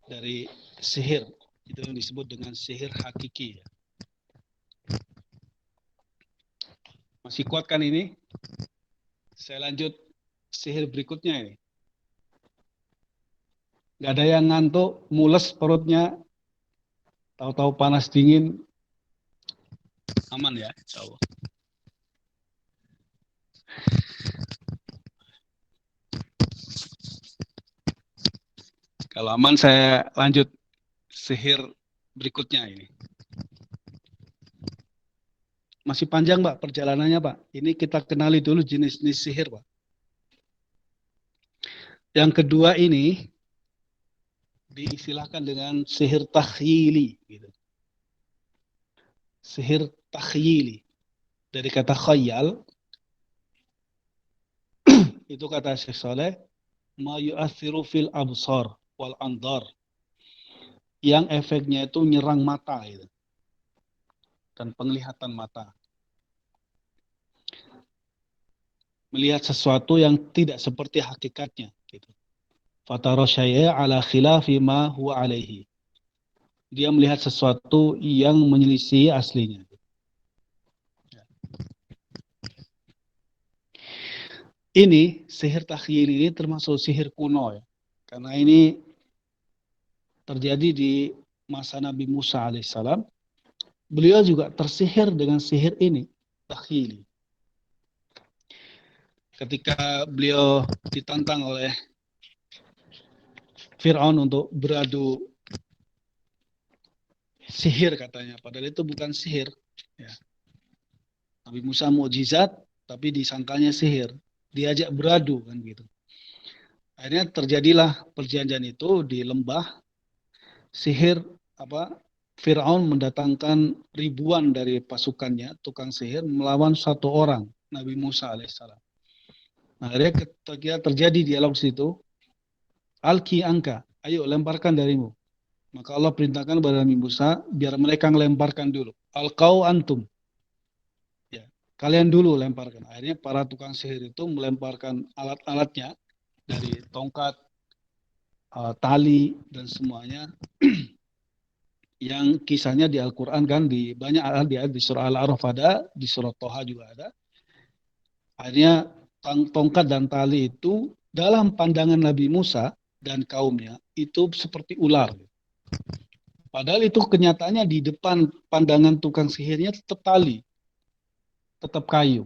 dari sihir. Itu yang disebut dengan sihir hakiki. Masih kuat kan ini? Saya lanjut sihir berikutnya ini. Nggak ada yang ngantuk, mules perutnya, tahu-tahu panas dingin, aman ya, insya Allah. Kalau aman saya lanjut sihir berikutnya ini. Masih panjang Pak perjalanannya Pak. Ini kita kenali dulu jenis-jenis sihir Pak. Yang kedua ini diistilahkan dengan sihir takhyili. Gitu. Sihir takhyili. Dari kata khayal, itu kata Syekh Saleh, ma yu'athiru fil absar wal andar. Yang efeknya itu nyerang mata gitu. Dan penglihatan mata. Melihat sesuatu yang tidak seperti hakikatnya gitu. Fatara syai'a ala khilafi ma huwa alaihi. Dia melihat sesuatu yang menyelisih aslinya. Ini sihir takhyil ini termasuk sihir kuno ya. Karena ini terjadi di masa Nabi Musa alaihissalam. Beliau juga tersihir dengan sihir ini, takhyil. Ketika beliau ditantang oleh Fir'aun untuk beradu sihir katanya, padahal itu bukan sihir. Ya. Nabi Musa mukjizat, tapi disangkanya sihir. Diajak beradu kan gitu. Akhirnya terjadilah perjanjian itu di lembah. Sihir Fir'aun mendatangkan ribuan dari pasukannya, tukang sihir, melawan satu orang, Nabi Musa alaihissalam. Nah, akhirnya ketika terjadi dialog situ, Alki angka, ayo lemparkan darimu. Maka Allah perintahkan kepada Nabi Musa, biar mereka melemparkan dulu. Alqau antum. Ya, kalian dulu lemparkan. Akhirnya para tukang sihir itu melemparkan alat-alatnya, dari tongkat, tali, dan semuanya, yang kisahnya di Al-Quran kan, di banyak di surah Al-A'raf ada, di surah Toha juga ada. Akhirnya tongkat dan tali itu dalam pandangan Nabi Musa dan kaumnya itu seperti ular. Padahal itu kenyataannya di depan pandangan tukang sihirnya tetap tali, tetap kayu.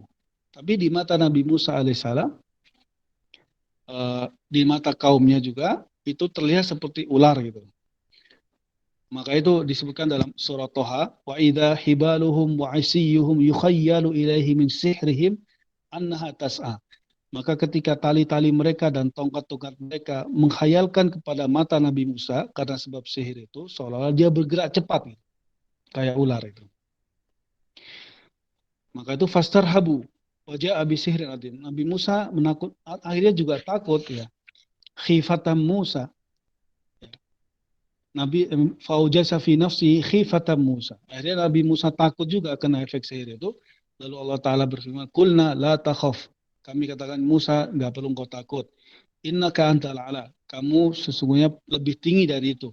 Tapi di mata Nabi Musa alaihissalam, di mata kaumnya juga, itu terlihat seperti ular gitu. Maka itu disebutkan dalam surah Toha, wa idza hibaluhum wa isiyuhum yukhayyalu ilaihi min sihrihim annaha tas'a. Maka ketika tali-tali mereka dan tongkat-tongkat mereka menghayalkan kepada mata Nabi Musa karena sebab sihir itu, seolah-olah dia bergerak cepat, gitu, kayak ular itu. Maka itu fastarhabu wajah abi sihrin adim. Nabi Musa akhirnya juga takut ya. Khifatan Musa. Nabi faujasa fi nafsi khifatan Musa. Akhirnya Nabi Musa takut juga kena efek sihir itu. Lalu Allah Ta'ala berfirman, Kulna la takhaf. Kami katakan, Musa, nggak perlu kau takut. Innaka antal a'la. Kamu sesungguhnya lebih tinggi dari itu.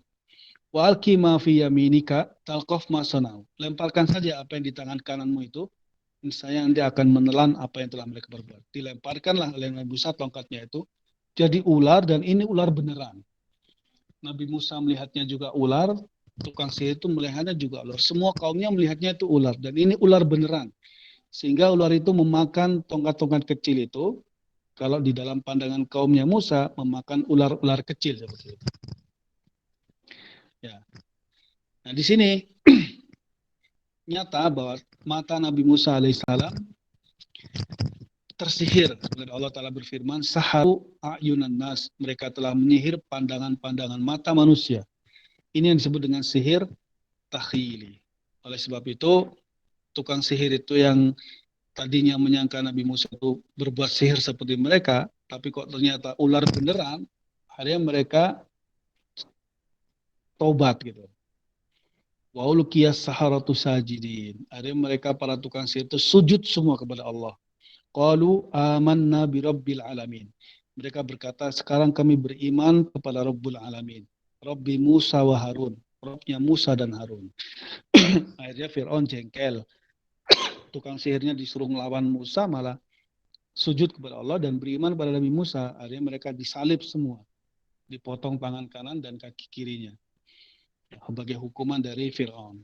Wa alqi ma fi yaminika talqaf ma sanau. Lemparkan saja apa yang di tangan kananmu itu. Misalnya nanti akan menelan apa yang telah mereka berbuat. Dilemparkanlah oleh Nabi Musa tongkatnya itu. Jadi ular, dan ini ular beneran. Nabi Musa melihatnya juga ular. Tukang sihir itu melihatnya juga ular. Semua kaumnya melihatnya itu ular. Dan ini ular beneran. Sehingga ular itu memakan tongkat-tongkat kecil itu, kalau di dalam pandangan kaumnya Musa, memakan ular-ular kecil seperti itu. Ya. Nah di sini nyata bahwa mata Nabi Musa alaihissalam tersihir. Allah Ta'ala berfirman, saharu a'yunan nas. Mereka telah menyihir pandangan-pandangan mata manusia. Ini yang disebut dengan sihir takhili. Oleh sebab itu, tukang sihir itu yang tadinya menyangka Nabi Musa itu berbuat sihir seperti mereka, tapi kok ternyata ular beneran, akhirnya mereka tobat gitu. Wa ulqiyas saharatu sajidin. Akhirnya mereka para tukang sihir itu sujud semua kepada Allah. Qalu amanna bi rabbil alamin. Mereka berkata, sekarang kami beriman kepada Rabbul Alamin. Rabbi Musa wa Harun. Rabbnya Musa dan Harun. Akhirnya Fir'aun jengkel. Tukang sihirnya disuruh melawan Musa, malah sujud kepada Allah dan beriman pada Nabi Musa. Akhirnya mereka disalib semua. Dipotong tangan kanan dan kaki kirinya. Sebagai hukuman dari Fir'aun.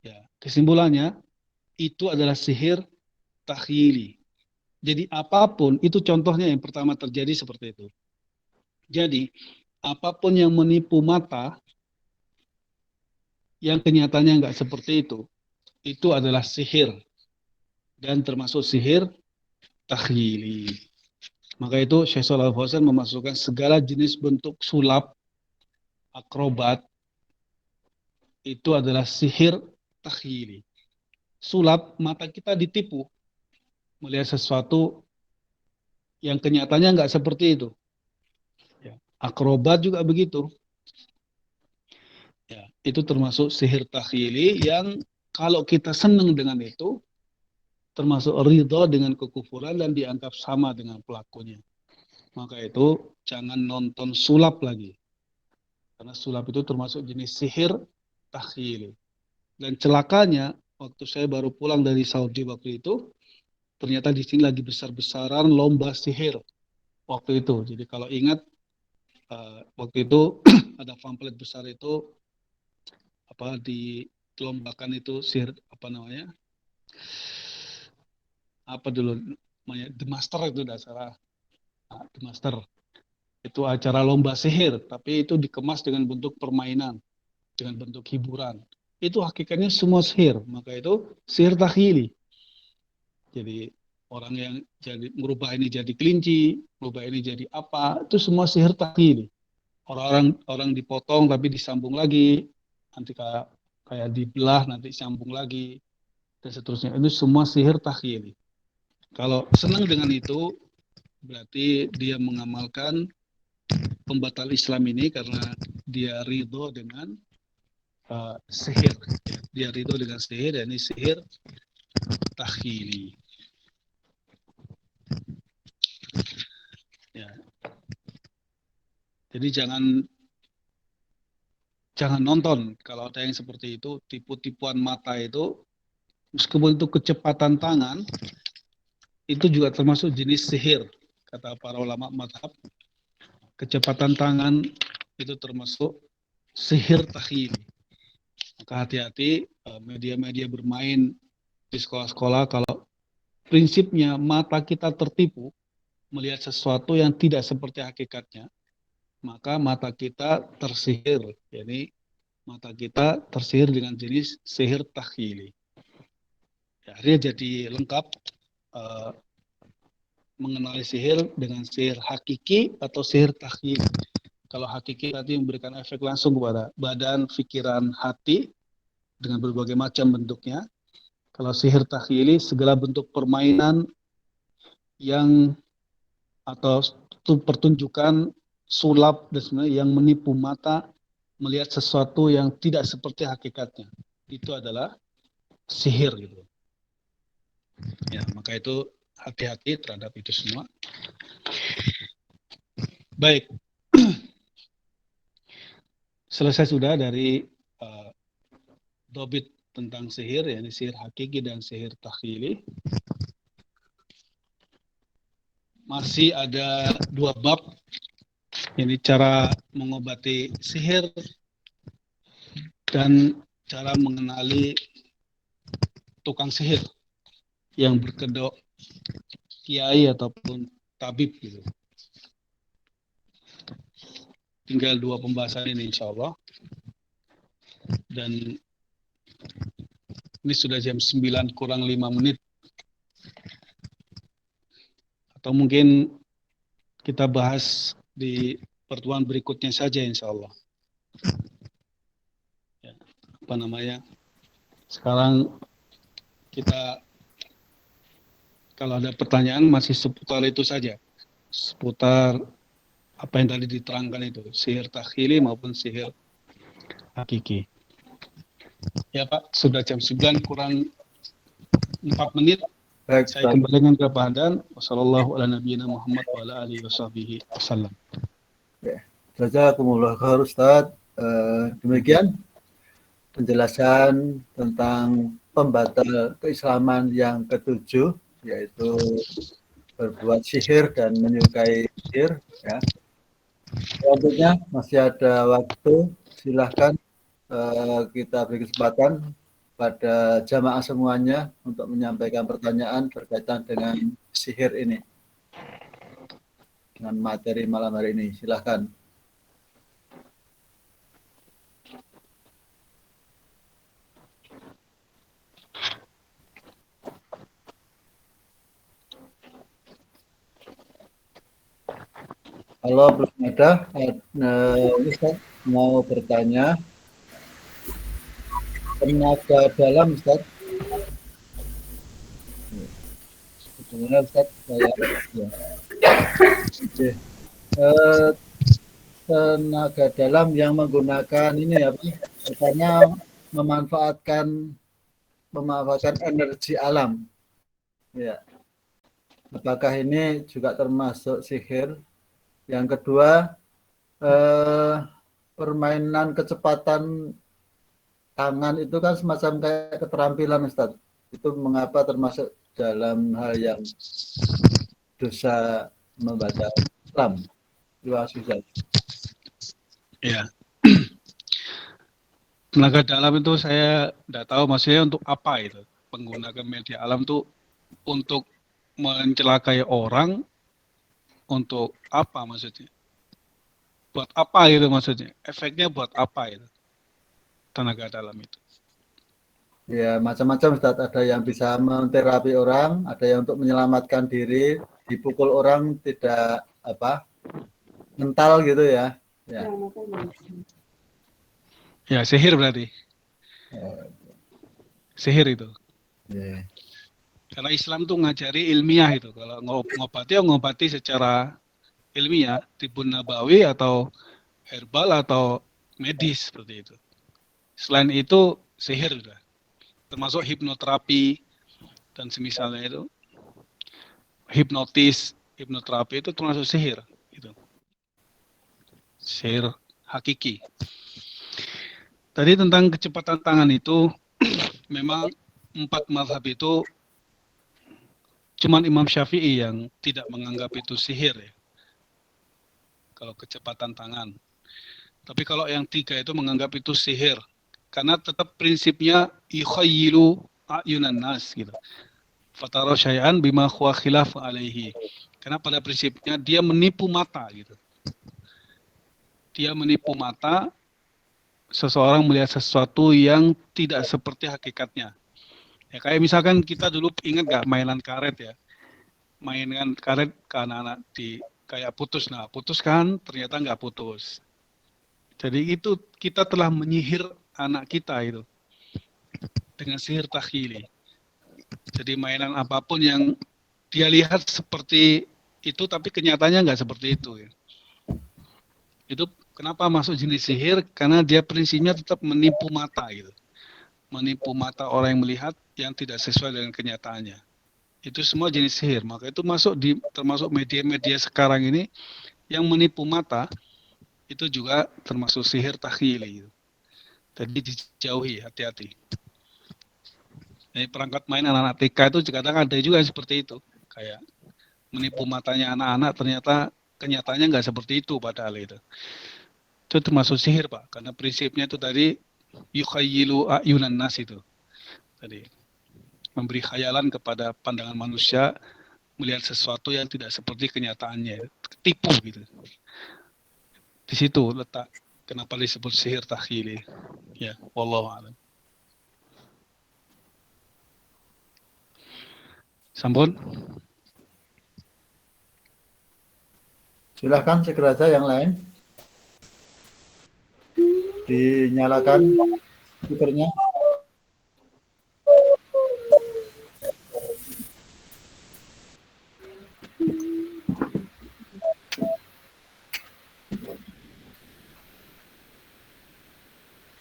Ya, kesimpulannya, itu adalah sihir takhyili. Jadi apapun, itu contohnya yang pertama terjadi seperti itu. Jadi, apapun yang menipu mata, yang kenyataannya nggak seperti itu adalah sihir. Dan termasuk sihir takhyili. Maka itu Syekh Shalal Fauzan memasukkan segala jenis bentuk sulap, akrobat, itu adalah sihir takhyili. Sulap, mata kita ditipu. Melihat sesuatu yang kenyataannya nggak seperti itu. Ya. Akrobat juga begitu. Ya, itu termasuk sihir takhyili yang kalau kita senang dengan itu, termasuk ridho dengan kekufuran dan dianggap sama dengan pelakunya. Maka itu jangan nonton sulap lagi. Karena sulap itu termasuk jenis sihir takhyili. Dan celakanya, waktu saya baru pulang dari Saudi waktu itu, ternyata di sini lagi besar-besaran lomba sihir waktu itu. Jadi kalau ingat waktu itu ada pamflet besar itu dilombakan itu sihir dulu namanya The Master itu dasar The Master itu acara lomba sihir, tapi itu dikemas dengan bentuk permainan, dengan bentuk hiburan. Itu hakikatnya semua sihir, maka itu sihir takhyili. Jadi orang yang jadi merubah ini jadi kelinci, merubah ini jadi apa, itu semua sihir takhyili. Orang dipotong tapi disambung lagi, nanti kayak dibelah nanti sambung lagi dan seterusnya. Itu semua sihir takhyili. Kalau senang dengan itu, berarti dia mengamalkan pembatal Islam ini karena dia ridho dengan sihir. Dia ridho dengan sihir, dan ini sihir takhyili. Ya. Jadi jangan nonton kalau ada yang seperti itu, tipu-tipuan mata itu, meskipun itu kecepatan tangan, itu juga termasuk jenis sihir. Kata para ulama mazhab, kecepatan tangan itu termasuk sihir takhyili. Maka hati-hati media-media bermain di sekolah-sekolah kalau prinsipnya mata kita tertipu melihat sesuatu yang tidak seperti hakikatnya, maka mata kita tersihir. Jadi mata kita tersihir dengan jenis sihir takhyili. Ya, akhirnya jadi lengkap eh, mengenali sihir dengan sihir hakiki atau sihir takhyili. Kalau hakiki tadi memberikan efek langsung kepada badan, pikiran, hati dengan berbagai macam bentuknya. Kalau sihir takhyili segala bentuk permainan yang atau pertunjukan sulap dan sebenarnya yang menipu mata melihat sesuatu yang tidak seperti hakikatnya. Itu adalah sihir gitu. Ya, maka itu hati-hati terhadap itu semua. Baik. Selesai sudah dari dobit tentang sihir, yakni sihir hakiki dan sihir takhyili. Masih ada 2 bab, ini cara mengobati sihir dan cara mengenali tukang sihir yang berkedok kiai ataupun tabib gitu. Tinggal 2 pembahasan ini insya Allah. Dan ini sudah jam 9 kurang 5 menit. Atau mungkin kita bahas di pertemuan berikutnya saja insya Allah. Ya, apa namanya? Sekarang kita kalau ada pertanyaan masih seputar itu saja. Seputar apa yang tadi diterangkan itu. Sihir takhyili maupun sihir hakiki. Ya Pak, sudah jam 9 kurang 4 menit. Baik, Saya kembalikan ke Pak Hadan. Wassalamualaikum warahmatullahi wabarakatuh. Jazakumullah khair Ustaz. Demikian penjelasan tentang pembatal keislaman yang ke-7, yaitu berbuat sihir dan menyukai sihir. Ya. Selanjutnya masih ada waktu, silahkan kita beri kesempatan pada jamaah semuanya untuk menyampaikan pertanyaan berkaitan dengan sihir ini, dengan materi malam hari ini. Silahkan. Kalau belum ada, Ustaz mau bertanya. Tenaga dalam, Ustaz. Sebenarnya Ustaz, saya ya. Oke. Tenaga dalam yang menggunakan ini apa? Katanya memanfaatkan energi alam. Ya. Apakah ini juga termasuk sihir? Yang kedua, permainan kecepatan tangan itu kan semacam kayak keterampilan, Ustaz. Itu mengapa termasuk dalam hal yang dosa membaca Islam? Terima kasih, Ustaz. Ya. Tenaga dalam itu saya tidak tahu maksudnya untuk apa itu. Menggunakan media alam itu untuk mencelakai orang, untuk apa maksudnya? Buat apa gitu maksudnya? Efeknya buat apa itu? Tenaga dalam itu. Ya, macam-macam Ustaz. Ada yang bisa menterapi orang, ada yang untuk menyelamatkan diri, dipukul orang tidak mental gitu ya. Ya. Ya, sihir berarti. Sihir itu. Ya. Karena Islam tuh ngajari ilmiah itu. Kalau ngobati secara ilmiah, tibun nabawi atau herbal atau medis seperti itu. Selain itu sihir sudah. Termasuk hipnoterapi dan semisalnya itu. Hipnoterapi itu termasuk sihir gitu. Sihir hakiki. Tadi tentang kecepatan tangan itu memang 4 mazhab itu cuman Imam Syafi'i yang tidak menganggap itu sihir ya. Kalau kecepatan tangan. Tapi kalau yang 3 itu menganggap itu sihir karena tetap prinsipnya yukhayyilu a'yunan nas gitu. Fatara syai'an bima huwa khilaf alaihi. Karena pada prinsipnya dia menipu mata gitu. Dia menipu mata seseorang melihat sesuatu yang tidak seperti hakikatnya. Ya kayak misalkan kita dulu ingat gak mainan karet ya. Mainan karet ke anak-anak di kayak putus. Nah, putus kan ternyata nggak putus. Jadi itu kita telah menyihir anak kita itu dengan sihir takhili. Jadi mainan apapun yang dia lihat seperti itu tapi kenyataannya nggak seperti itu ya. Itu kenapa masuk jenis sihir? Karena dia prinsipnya tetap menipu mata gitu. Menipu mata orang yang melihat yang tidak sesuai dengan kenyataannya. Itu semua jenis sihir. Maka itu masuk di termasuk media-media sekarang ini yang menipu mata itu juga termasuk sihir takhili. Gitu. Jadi dijauhi, hati-hati. Jadi perangkat main anak-anak TK itu kadang ada juga yang seperti itu. Kayak menipu matanya anak-anak ternyata kenyataannya nggak seperti itu padahal itu. Itu termasuk sihir Pak. Karena prinsipnya itu tadi yukhayyilu a'yunan nas itu. Tadi memberi khayalan kepada pandangan manusia melihat sesuatu yang tidak seperti kenyataannya. Tipu gitu. Di situ letak kenapa disebut sihir takhili. Ya, wallahu a'lam. Sampun. Silahkan segera saja yang lain. Dinyalakan speakernya.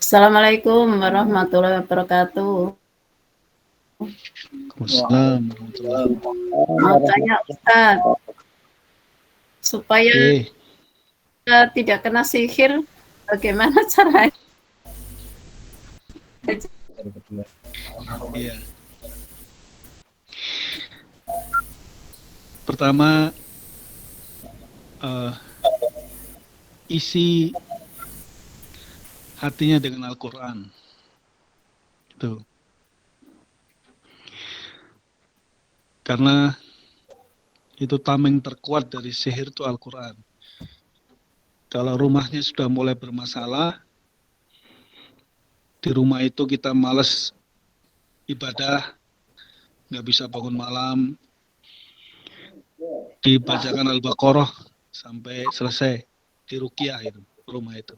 Assalamualaikum warahmatullahi wabarakatuh. Waalaikumsalam warahmatullahi wabarakatuh. Mau tanya Ustaz, supaya tidak kena sihir, bagaimana caranya? Iya. Pertama, isi hatinya dengan Al-Quran. Itu. Karena itu tameng terkuat dari sihir itu Al-Quran. Kalau rumahnya sudah mulai bermasalah, di rumah itu kita malas ibadah, nggak bisa bangun malam, dibacakan Al-Baqarah sampai selesai, di ruqyah itu, rumah itu.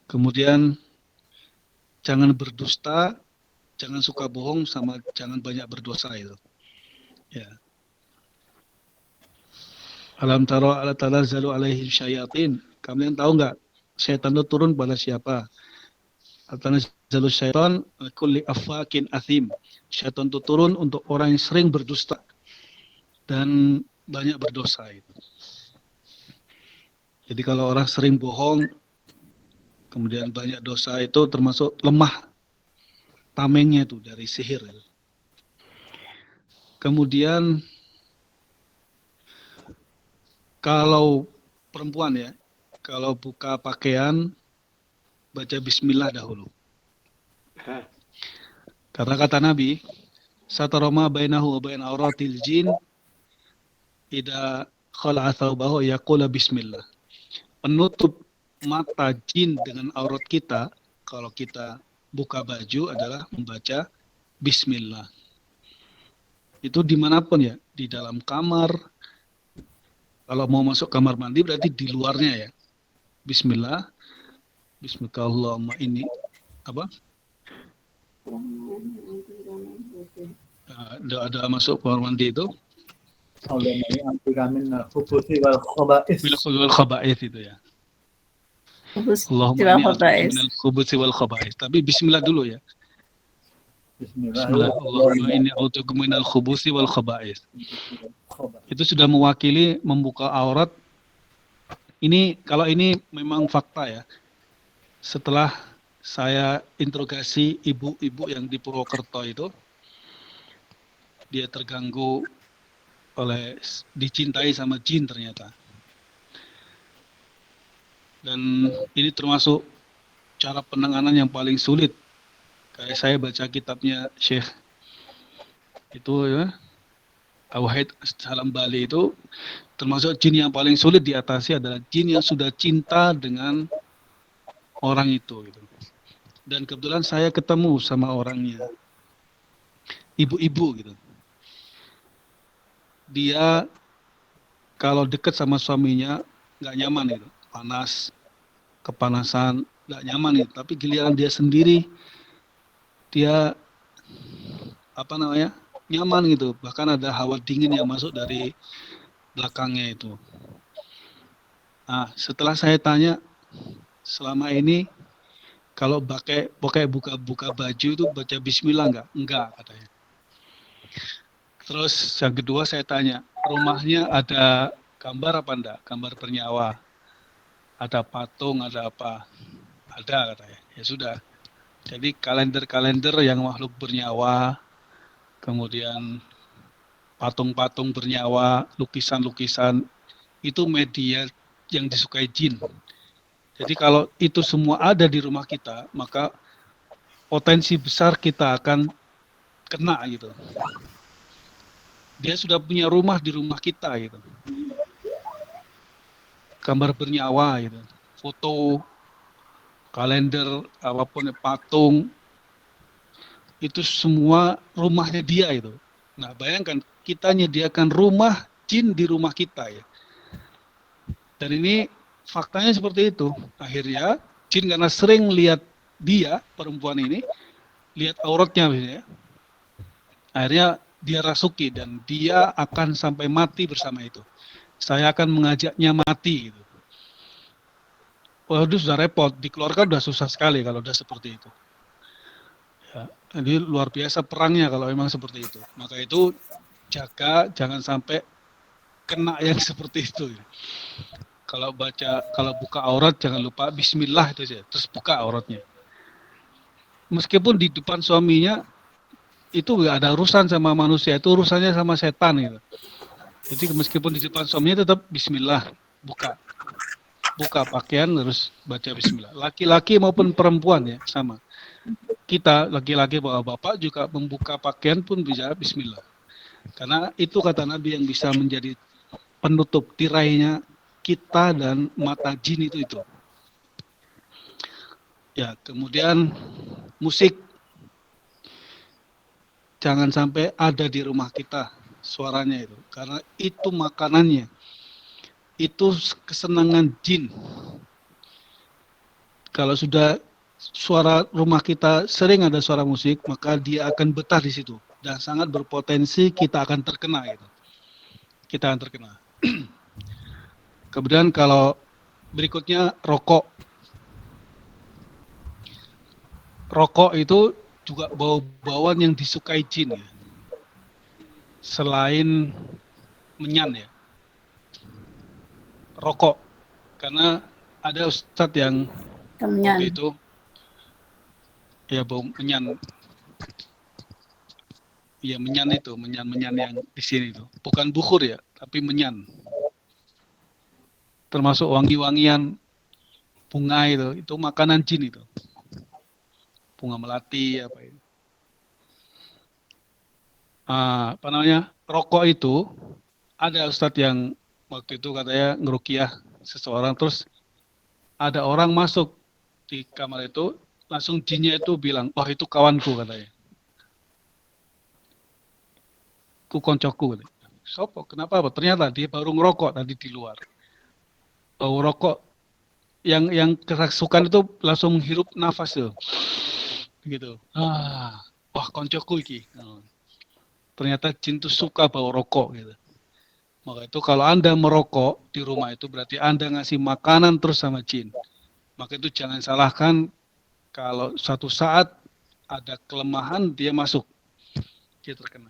Kemudian jangan berdusta, jangan suka bohong, sama jangan banyak berdosa itu. Ya. Alam taro ala tanazzalu alaihim syayatin. Kalian tahu nggak syaitan itu turun pada siapa? Atanazzalu syaitan kulli affakin athim. Syaitan itu turun untuk orang yang sering berdusta dan banyak berdosa itu. Jadi kalau orang sering bohong, kemudian banyak dosa itu termasuk lemah tamengnya itu dari sihir. Kemudian kalau perempuan ya, kalau buka pakaian baca bismillah dahulu. Karena kata Nabi, sataroma bainahu wa bain auratil jin idza khala'a thawbahu yaqula bismillah. Penutup mata jin dengan aurat kita kalau kita buka baju adalah membaca bismillah. Itu dimanapun ya, di dalam kamar. Kalau mau masuk kamar mandi berarti di luarnya ya. Bismillah. Bismillahirrahmanirrahim. Ini apa? Ada masuk kamar mandi itu. Wal khaba'ith itu ya. Allahumma inni a'udzu minal khubuthi wal khaba'ith. Tapi bismillah dulu ya. Bismillah. Allahumma inni a'udzu minal khubuthi wal khaba'ith. Itu sudah mewakili membuka aurat. Ini kalau ini memang fakta ya. Setelah saya interogasi ibu-ibu yang di Purwokerto itu, dia terganggu dicintai sama jin ternyata. Dan ini termasuk cara penanganan yang paling sulit. Kayak saya baca kitabnya Syekh itu ya, Tauhid Salam Bali itu, termasuk jin yang paling sulit diatasi adalah jin yang sudah cinta dengan orang itu gitu. Dan kebetulan saya ketemu sama orangnya, ibu-ibu gitu. Dia kalau dekat sama suaminya nggak nyaman gitu, panas, kepanasan, nggak nyaman gitu. Tapi giliran dia sendiri, dia apa namanya, nyaman gitu. Bahkan ada hawa dingin yang masuk dari belakangnya itu. Nah, setelah saya tanya, selama ini kalau pakai buka baju itu baca Bismillah nggak? Enggak katanya. Terus yang kedua saya tanya, rumahnya ada gambar apa enggak? Gambar bernyawa. Ada patung, ada apa? Ada katanya. Ya sudah. Jadi kalender-kalender yang makhluk bernyawa, kemudian patung-patung bernyawa, lukisan-lukisan, itu media yang disukai jin. Jadi kalau itu semua ada di rumah kita, maka potensi besar kita akan kena gitu. Dia sudah punya rumah di rumah kita gitu. Gambar bernyawa gitu. Foto, kalender, apapun, patung, itu semua rumahnya dia itu. Nah, bayangkan kita menyediakan rumah jin di rumah kita ya. Dan ini faktanya seperti itu. Akhirnya jin karena sering lihat dia, perempuan ini, lihat auratnya misalnya, akhirnya dia rasuki dan dia akan sampai mati bersama itu. Saya akan mengajaknya mati gitu. Waduh, sudah repot, dikeluarkan sudah susah sekali kalau sudah seperti itu. Ya, jadi luar biasa perangnya kalau memang seperti itu. Maka itu jaga jangan sampai kena yang seperti itu. Kalau buka aurat jangan lupa Bismillah itu saja, terus buka auratnya. Meskipun di depan suaminya itu nggak ada urusan sama manusia, itu urusannya sama setan gitu. Jadi meskipun di depan suaminya tetap Bismillah, buka pakaian terus baca Bismillah. Laki-laki maupun perempuan ya sama. Kita laki-laki bapak juga membuka pakaian pun bisa Bismillah. Karena itu kata Nabi yang bisa menjadi penutup tirainya kita dan mata jin itu. Ya, kemudian musik jangan sampai ada di rumah kita suaranya itu, karena itu makanannya. Itu kesenangan jin. Kalau sudah suara rumah kita sering ada suara musik, maka dia akan betah di situ dan sangat berpotensi kita akan terkena gitu. Kita akan terkena. Kemudian kalau berikutnya rokok. Rokok itu juga bau-bauan yang disukai jin ya. Selain menyan ya. Rokok. Karena ada ustadz yang waktu itu ya bau menyan. Ya menyan itu, menyan yang di sini itu. Bukan bukhur ya, tapi menyan. Termasuk wangi-wangian bunga itu makanan jin itu. Bunga melati apa itu. Apa namanya? Rokok itu ada ustadz yang waktu itu katanya ngeruqyah seseorang, terus ada orang masuk di kamar itu, langsung jinnya itu bilang, "Oh, itu kawanku," katanya. "Ku koncoku." Katanya. Sopo, kenapa? Ternyata dia baru ngerokok tadi di luar. Bau rokok yang kerasukan itu langsung menghirup nafas tuh. Gitu. Wah, koncoku iki. Ternyata jin itu suka bau rokok gitu. Maka itu kalau Anda merokok di rumah itu berarti Anda ngasih makanan terus sama jin. Maka itu jangan salahkan kalau suatu saat ada kelemahan dia masuk. Dia terkena.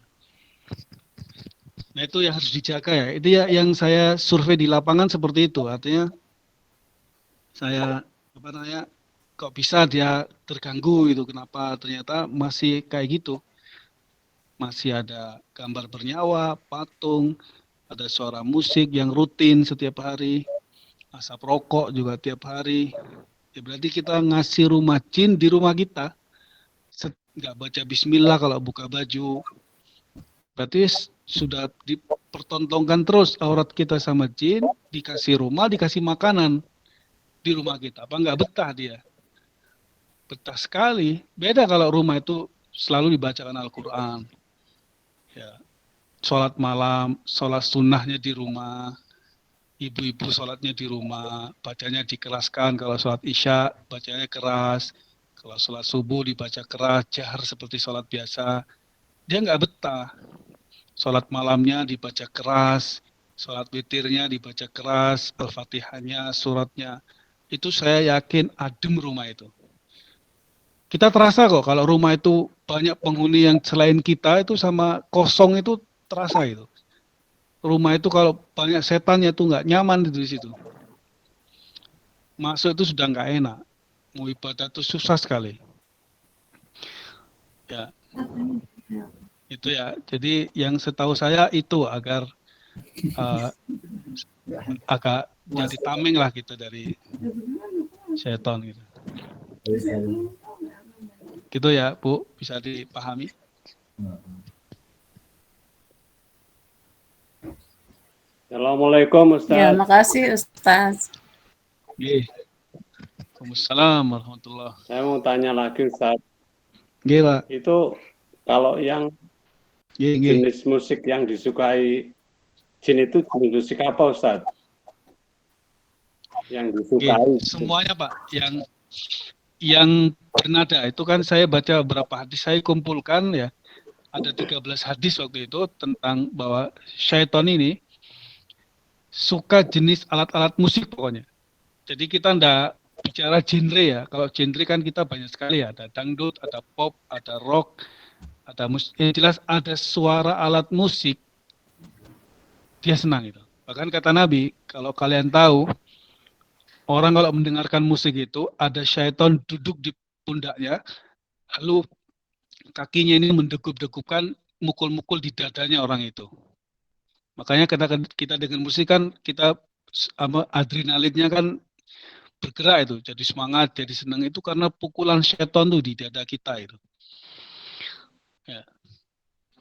Nah itu yang harus dijaga ya. Itu ya yang saya survei di lapangan seperti itu. Artinya saya kok bisa dia terganggu itu, kenapa ternyata masih kayak gitu. Masih ada gambar bernyawa, patung, ada suara musik yang rutin setiap hari, asap rokok juga tiap hari. Ya berarti kita ngasih rumah jin di rumah kita. Nggak baca bismillah kalau buka baju. Berarti sudah dipertontonkan terus aurat kita sama jin, dikasih rumah, dikasih makanan di rumah kita. Apa nggak betah dia? Betah sekali. Beda kalau rumah itu selalu dibacakan Al-Quran. Ya, sholat malam, sholat sunnahnya di rumah. Ibu-ibu sholatnya di rumah, bacanya dikeraskan. Kalau sholat isya, bacanya keras. Kalau sholat subuh dibaca keras, jahar seperti sholat biasa. Dia nggak betah. Sholat malamnya dibaca keras, sholat witirnya dibaca keras, Al-Fatihahnya, suratnya. Itu saya yakin adem rumah itu. Kita terasa kok kalau rumah itu banyak penghuni yang selain kita itu sama kosong itu terasa itu. Rumah itu kalau banyak setannya itu nggak nyaman di situ. Masuk itu sudah nggak enak. Mau ibadah itu susah sekali. Ya, itu ya. Jadi yang setahu saya itu agar agak jadi tameng lah gitu dari setan gitu. Gitu ya, Bu, bisa dipahami? Assalamualaikum Ya, Ustaz. makasih Ustaz. Waalaikumsalam warahmatullahi. Saya mau tanya lagi Ustaz. Pak. Itu kalau yang jenis musik yang disukai jin itu jenis musik apa Ustaz? Yang disukai. Semuanya Pak, yang bernada itu kan saya baca beberapa hadis, saya kumpulkan ya. Ada 13 hadis waktu itu tentang bahwa syaitan ini suka jenis alat-alat musik pokoknya. Jadi kita ndak bicara genre ya. Kalau genre kan kita banyak sekali ya. Ada dangdut, ada pop, ada rock, ada musik. Jelas ada suara alat musik. Dia senang itu. Bahkan kata Nabi, kalau kalian tahu, orang kalau mendengarkan musik itu, ada syaitan duduk di pundaknya, lalu kakinya ini mendegup-degupkan, mukul-mukul di dadanya orang itu. Makanya kita dengan musik kan kita adrenalinnya kan bergerak itu, jadi semangat, jadi senang itu karena pukulan setan tuh di dada kita itu. Ya.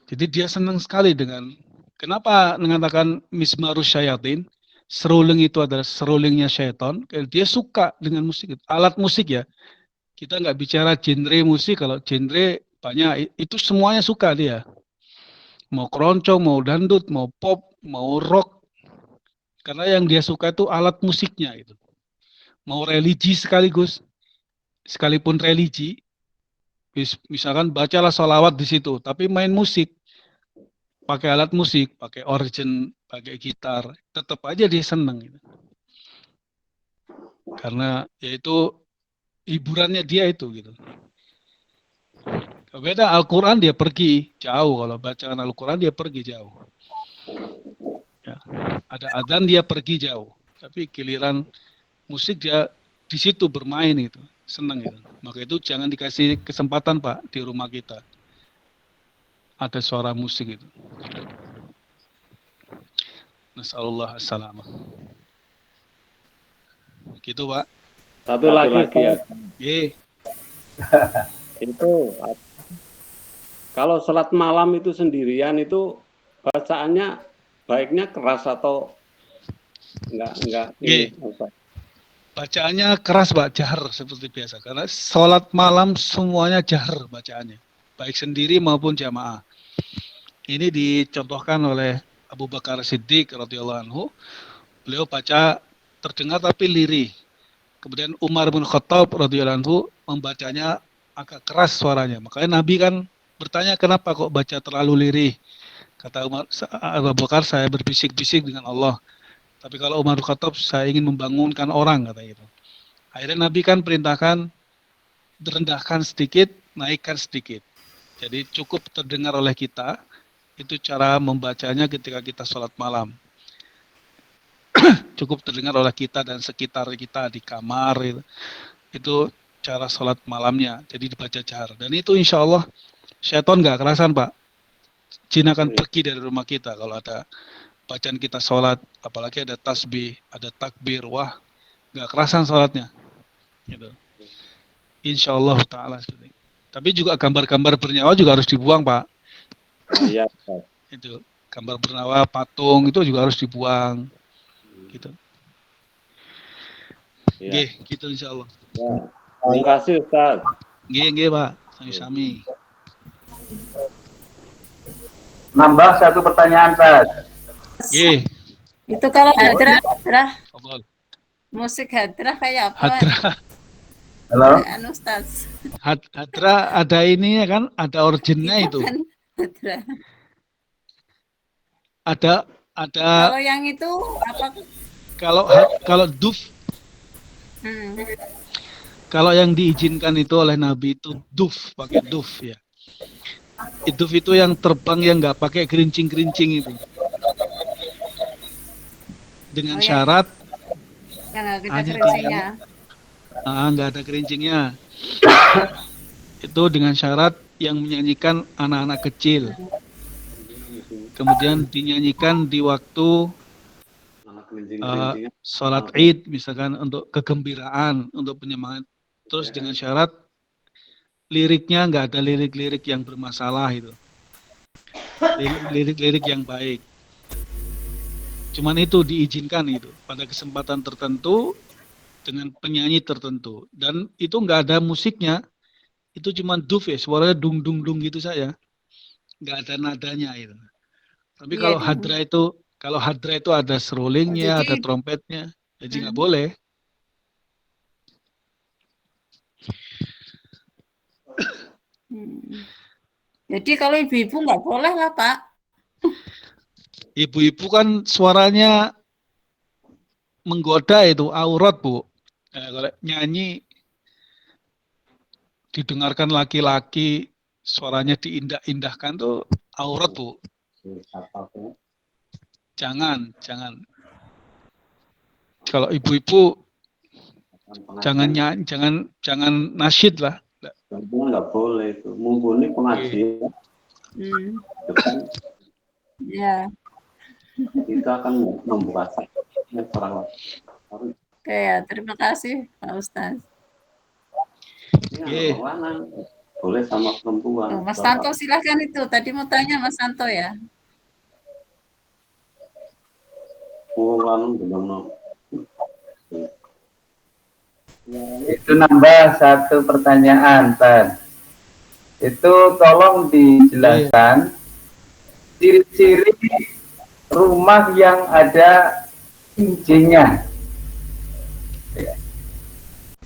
Jadi dia senang sekali dengan, kenapa mengatakan mismarus syayatin, seruling itu adalah serulingnya setan, dia suka dengan musik, alat musik ya. Kita nggak bicara genre musik, kalau genre banyak, itu semuanya suka dia. Mau keroncong, mau dangdut, mau pop, mau rock. Karena yang dia suka itu alat musiknya itu. Mau religi sekaligus, sekalipun religi, misalkan bacalah sholawat di situ, tapi main musik, pakai alat musik, pakai organ, pakai gitar, tetap aja dia senang. Gitu. Karena yaitu hiburannya dia itu gitu. Beda Al-Quran dia pergi jauh, kalau bacaan Al-Quran dia pergi jauh. Ya. Ada adzan dia pergi jauh, tapi giliran musik dia di situ bermain itu, senang itu. Maka itu jangan dikasih kesempatan Pak di rumah kita. Ada suara musik itu. Nasallallahu as-salamah. Gitu Pak. Satu lagi ya. Itu kalau sholat malam itu sendirian itu bacaannya baiknya keras atau enggak Bacaannya keras Pak, jahar seperti biasa. Karena sholat malam semuanya jahar bacaannya, baik sendiri maupun jamaah. Ini dicontohkan oleh Abu Bakar Siddiq radhiyallahu anhu. Beliau baca terdengar tapi lirih. Kemudian Umar bin Khattab radhiyallahu anhu membacanya agak keras suaranya. Makanya Nabi kan bertanya, kenapa kok baca terlalu lirih? Kata Abu Bakar, saya berbisik-bisik dengan Allah. Tapi kalau Umar bin Khattab, saya ingin membangunkan orang, kata itu. Akhirnya Nabi kan perintahkan, rendahkan sedikit, naikkan sedikit. Jadi cukup terdengar oleh kita, itu cara membacanya ketika kita sholat malam. Cukup terdengar oleh kita dan sekitar kita di kamar, itu cara sholat malamnya, jadi dibaca jahar. Dan itu insya Allah syaitan nggak kerasan Pak. Jin akan pergi dari rumah kita kalau ada bacaan kita sholat, apalagi ada tasbih, ada takbir, wah nggak kerasan sholatnya, gitu. Insya Allah Taala. Tapi juga gambar-gambar bernyawa juga harus dibuang, Pak. Iya, Ustaz. Itu gambar bernyawa, patung itu juga harus dibuang, gitu. Iya. Nggih, gitu insya Allah. Ya. Terima kasih Ustaz. Nggih, Pak. Sami-sami. Nambah satu pertanyaan, Pak. Nggih. Itu kalau hadrah, Fadhol. musik hadrah kayak apa? Hadra, Halo? Anu Ustaz. hadra ada ini ya kan, ada originnya itu. Kan hadrah. Ada Kalau yang itu apa? kalau duf, kalau yang diizinkan itu oleh Nabi itu duf, pakai duf ya. Duf itu yang terbang yang nggak pakai gerincing-gerincing itu. Dengan Oh, ya. syarat Yang ada Hanya gerincingnya. nggak ada gerincingnya. Itu dengan syarat yang menyanyikan anak-anak kecil. Kemudian dinyanyikan di waktu sholat Id, misalkan untuk kegembiraan, untuk penyemangat. Terus dengan syarat liriknya nggak ada lirik-lirik yang bermasalah itu. Lirik-lirik yang baik. Cuman itu diizinkan itu pada kesempatan tertentu dengan penyanyi tertentu, dan itu nggak ada musiknya, itu cuma duf ya, suaranya dung dung dung gitu saja, nggak ada nadanya itu. Tapi Iya, kalau hadra itu ada serulingnya, Jadi- ada trompetnya, jadi nggak boleh. Jadi kalau ibu-ibu nggak boleh lah Pak. Ibu-ibu kan suaranya menggoda itu, aurat Bu. Kalau nyanyi didengarkan laki-laki, suaranya diindah-indahkan tuh aurat Bu. Jangan. Kalau ibu-ibu jangan nasyid lah. Nggak boleh itu. Mumpuni pengajian. Ya. Kita akan membuat orang. Oke ya, terima kasih Pak Ustaz. Oke. Boleh sama perempuan. Oh, Mas Santo silahkan itu. Tadi mau tanya Mas Santo ya. Itu nambah satu pertanyaan, Pak. Itu tolong dijelaskan ciri-ciri rumah yang ada cincinnya.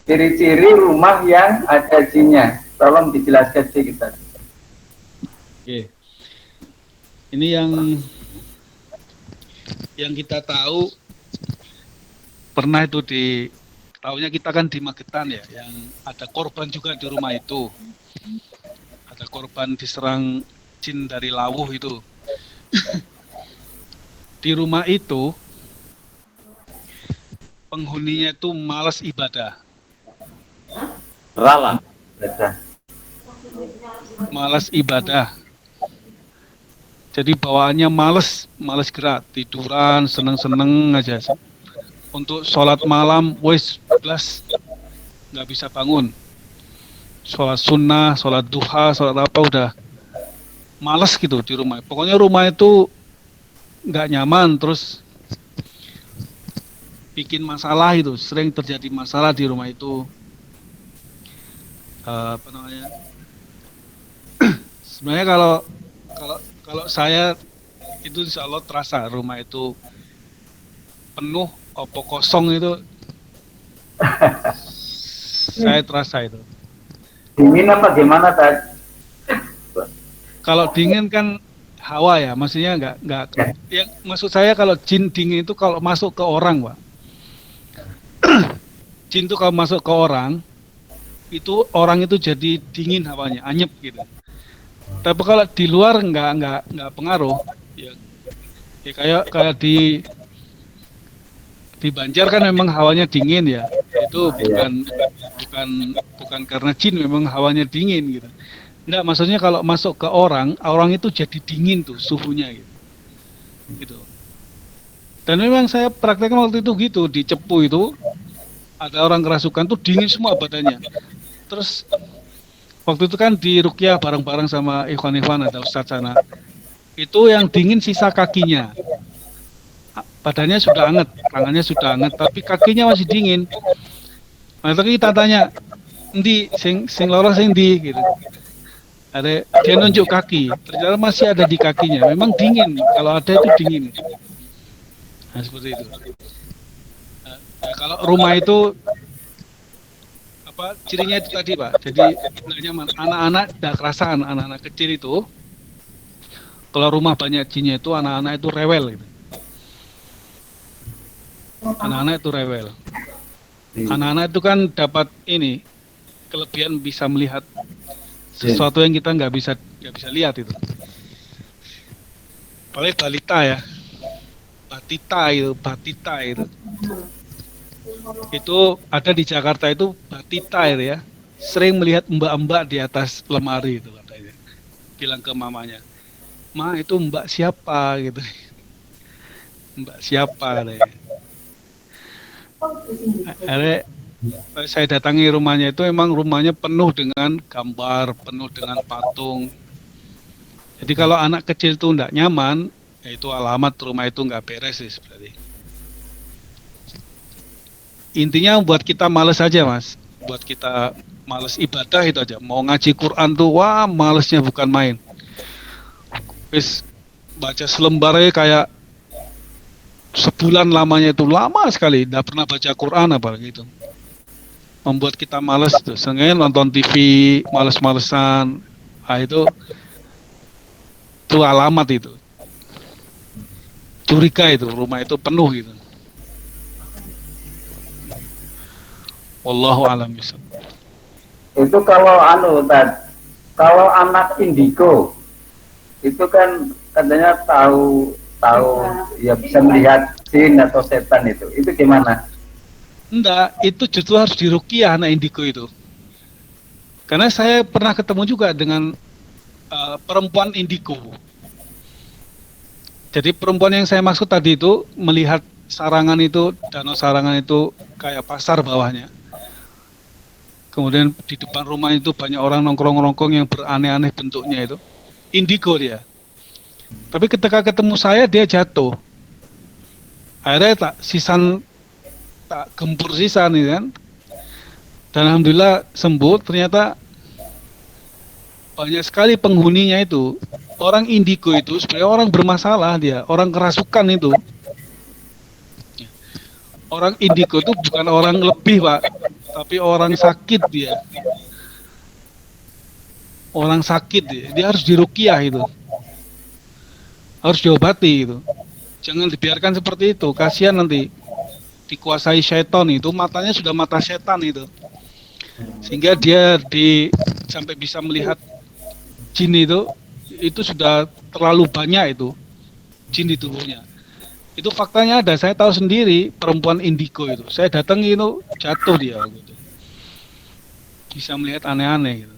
Ciri-ciri rumah yang ada jinnya. Tolong dijelaskan sedikit. Oke. Ini yang kita tahu, pernah itu tahunya kita kan di Magetan ya, yang ada korban juga di rumah itu. Ada korban diserang jin dari lawuh itu. Di rumah itu penghuninya itu malas ibadah. Rala. Malas ibadah. Jadi bawaannya malas gerak, tiduran, seneng-seneng aja. Untuk sholat malam, belas nggak bisa bangun. Sholat sunnah, sholat duha, sholat apa udah malas gitu di rumah. Pokoknya rumah itu nggak nyaman, terus bikin masalah itu. Sering terjadi masalah di rumah itu. Sebenarnya kalau saya itu insya Allah terasa rumah itu penuh opo kosong itu saya terasa itu. Dingin apa gimana, Pak? Kalau dingin kan hawa ya, maksudnya nggak ya, maksud saya kalau jin dingin itu kalau masuk ke orang, Pak. Jin itu kalau masuk ke orang itu jadi dingin hawanya, anyep gitu. Tapi kalau di luar nggak pengaruh. Ya kayak di Banjar kan memang hawanya dingin ya. Itu bukan karena jin, memang hawanya dingin gitu. Enggak, maksudnya kalau masuk ke orang itu jadi dingin tuh suhunya gitu. Gitu. Dan memang saya praktekkan waktu itu gitu, di Cepu itu ada orang kerasukan tuh dingin semua badannya. Terus waktu itu kan di ruqyah bareng-bareng sama ikhwan-ikhwan ada ustadz sana. Itu yang dingin sisa kakinya. Badannya sudah hangat, tangannya sudah hangat, tapi kakinya masih dingin. Nah, terus kita tanya, "Endi sing lara sing ndi?" gitu. Ada dia nunjuk kaki, ternyata masih ada di kakinya. Memang dingin, kalau ada itu dingin. Nah, seperti itu. Nah, kalau rumah itu apa cirinya itu tadi Pak. Jadi nyaman. Anak-anak tidak kerasan, anak-anak kecil itu kalau rumah banyak jinnya itu anak-anak itu rewel gitu. Anak-anak itu rewel. Anak-anak itu kan dapat ini kelebihan bisa melihat sesuatu yang kita nggak bisa lihat itu. Paling balita ya, batita itu. Itu ada di Jakarta itu batita itu ya. Sering melihat mbak-mbak di atas lemari itu katanya. Bilang ke mamanya, "Ma, itu mbak siapa?" gitu. Mbak siapa katanya. Akhirnya saya datangi rumahnya itu emang rumahnya penuh dengan gambar, penuh dengan patung. Jadi kalau anak kecil itu tidak nyaman, ya itu alamat rumah itu nggak beres sih sebenarnya. Intinya buat kita males aja Mas, buat kita males ibadah itu aja. Mau ngaji Quran tuh, wah malesnya bukan main. Wis baca selembar aja kayak sebulan lamanya itu lama sekali, tidak pernah baca Quran apalagi itu. Membuat kita malas tuh, sengaja nonton TV, males-malesan. Nah, itu alamat itu. Curiga itu, rumah itu penuh gitu. Wallahu a'lam bishawab. Itu kalau kalau anak indigo itu kan katanya tahu ya bisa melihat jin atau setan itu gimana? Enggak, itu justru harus diruqyah anak indigo itu. Karena saya pernah ketemu juga dengan perempuan indigo. Jadi perempuan yang saya maksud tadi itu melihat sarangan itu, danau sarangan itu kayak pasar bawahnya. Kemudian di depan rumah itu banyak orang nongkrong-nongkrong yang beraneh-aneh bentuknya itu. Indigo dia. Tapi ketika ketemu saya dia jatuh. Akhirnya tak gempur sisan nih kan. Dan alhamdulillah sembuh. Ternyata banyak sekali penghuninya itu orang indigo itu sebenarnya orang bermasalah dia, orang kerasukan itu. Orang indigo itu bukan orang lebih Pak, tapi orang sakit dia. Orang sakit dia harus diruqyah itu. Harus diobati itu. Jangan dibiarkan seperti itu, kasihan nanti dikuasai syaitan itu, matanya sudah mata setan itu. Sehingga dia sampai bisa melihat jin itu sudah terlalu banyak itu jin di tubuhnya. Itu faktanya ada, saya tahu sendiri perempuan indigo itu. Saya datangi itu jatuh dia gitu. Bisa melihat aneh-aneh gitu.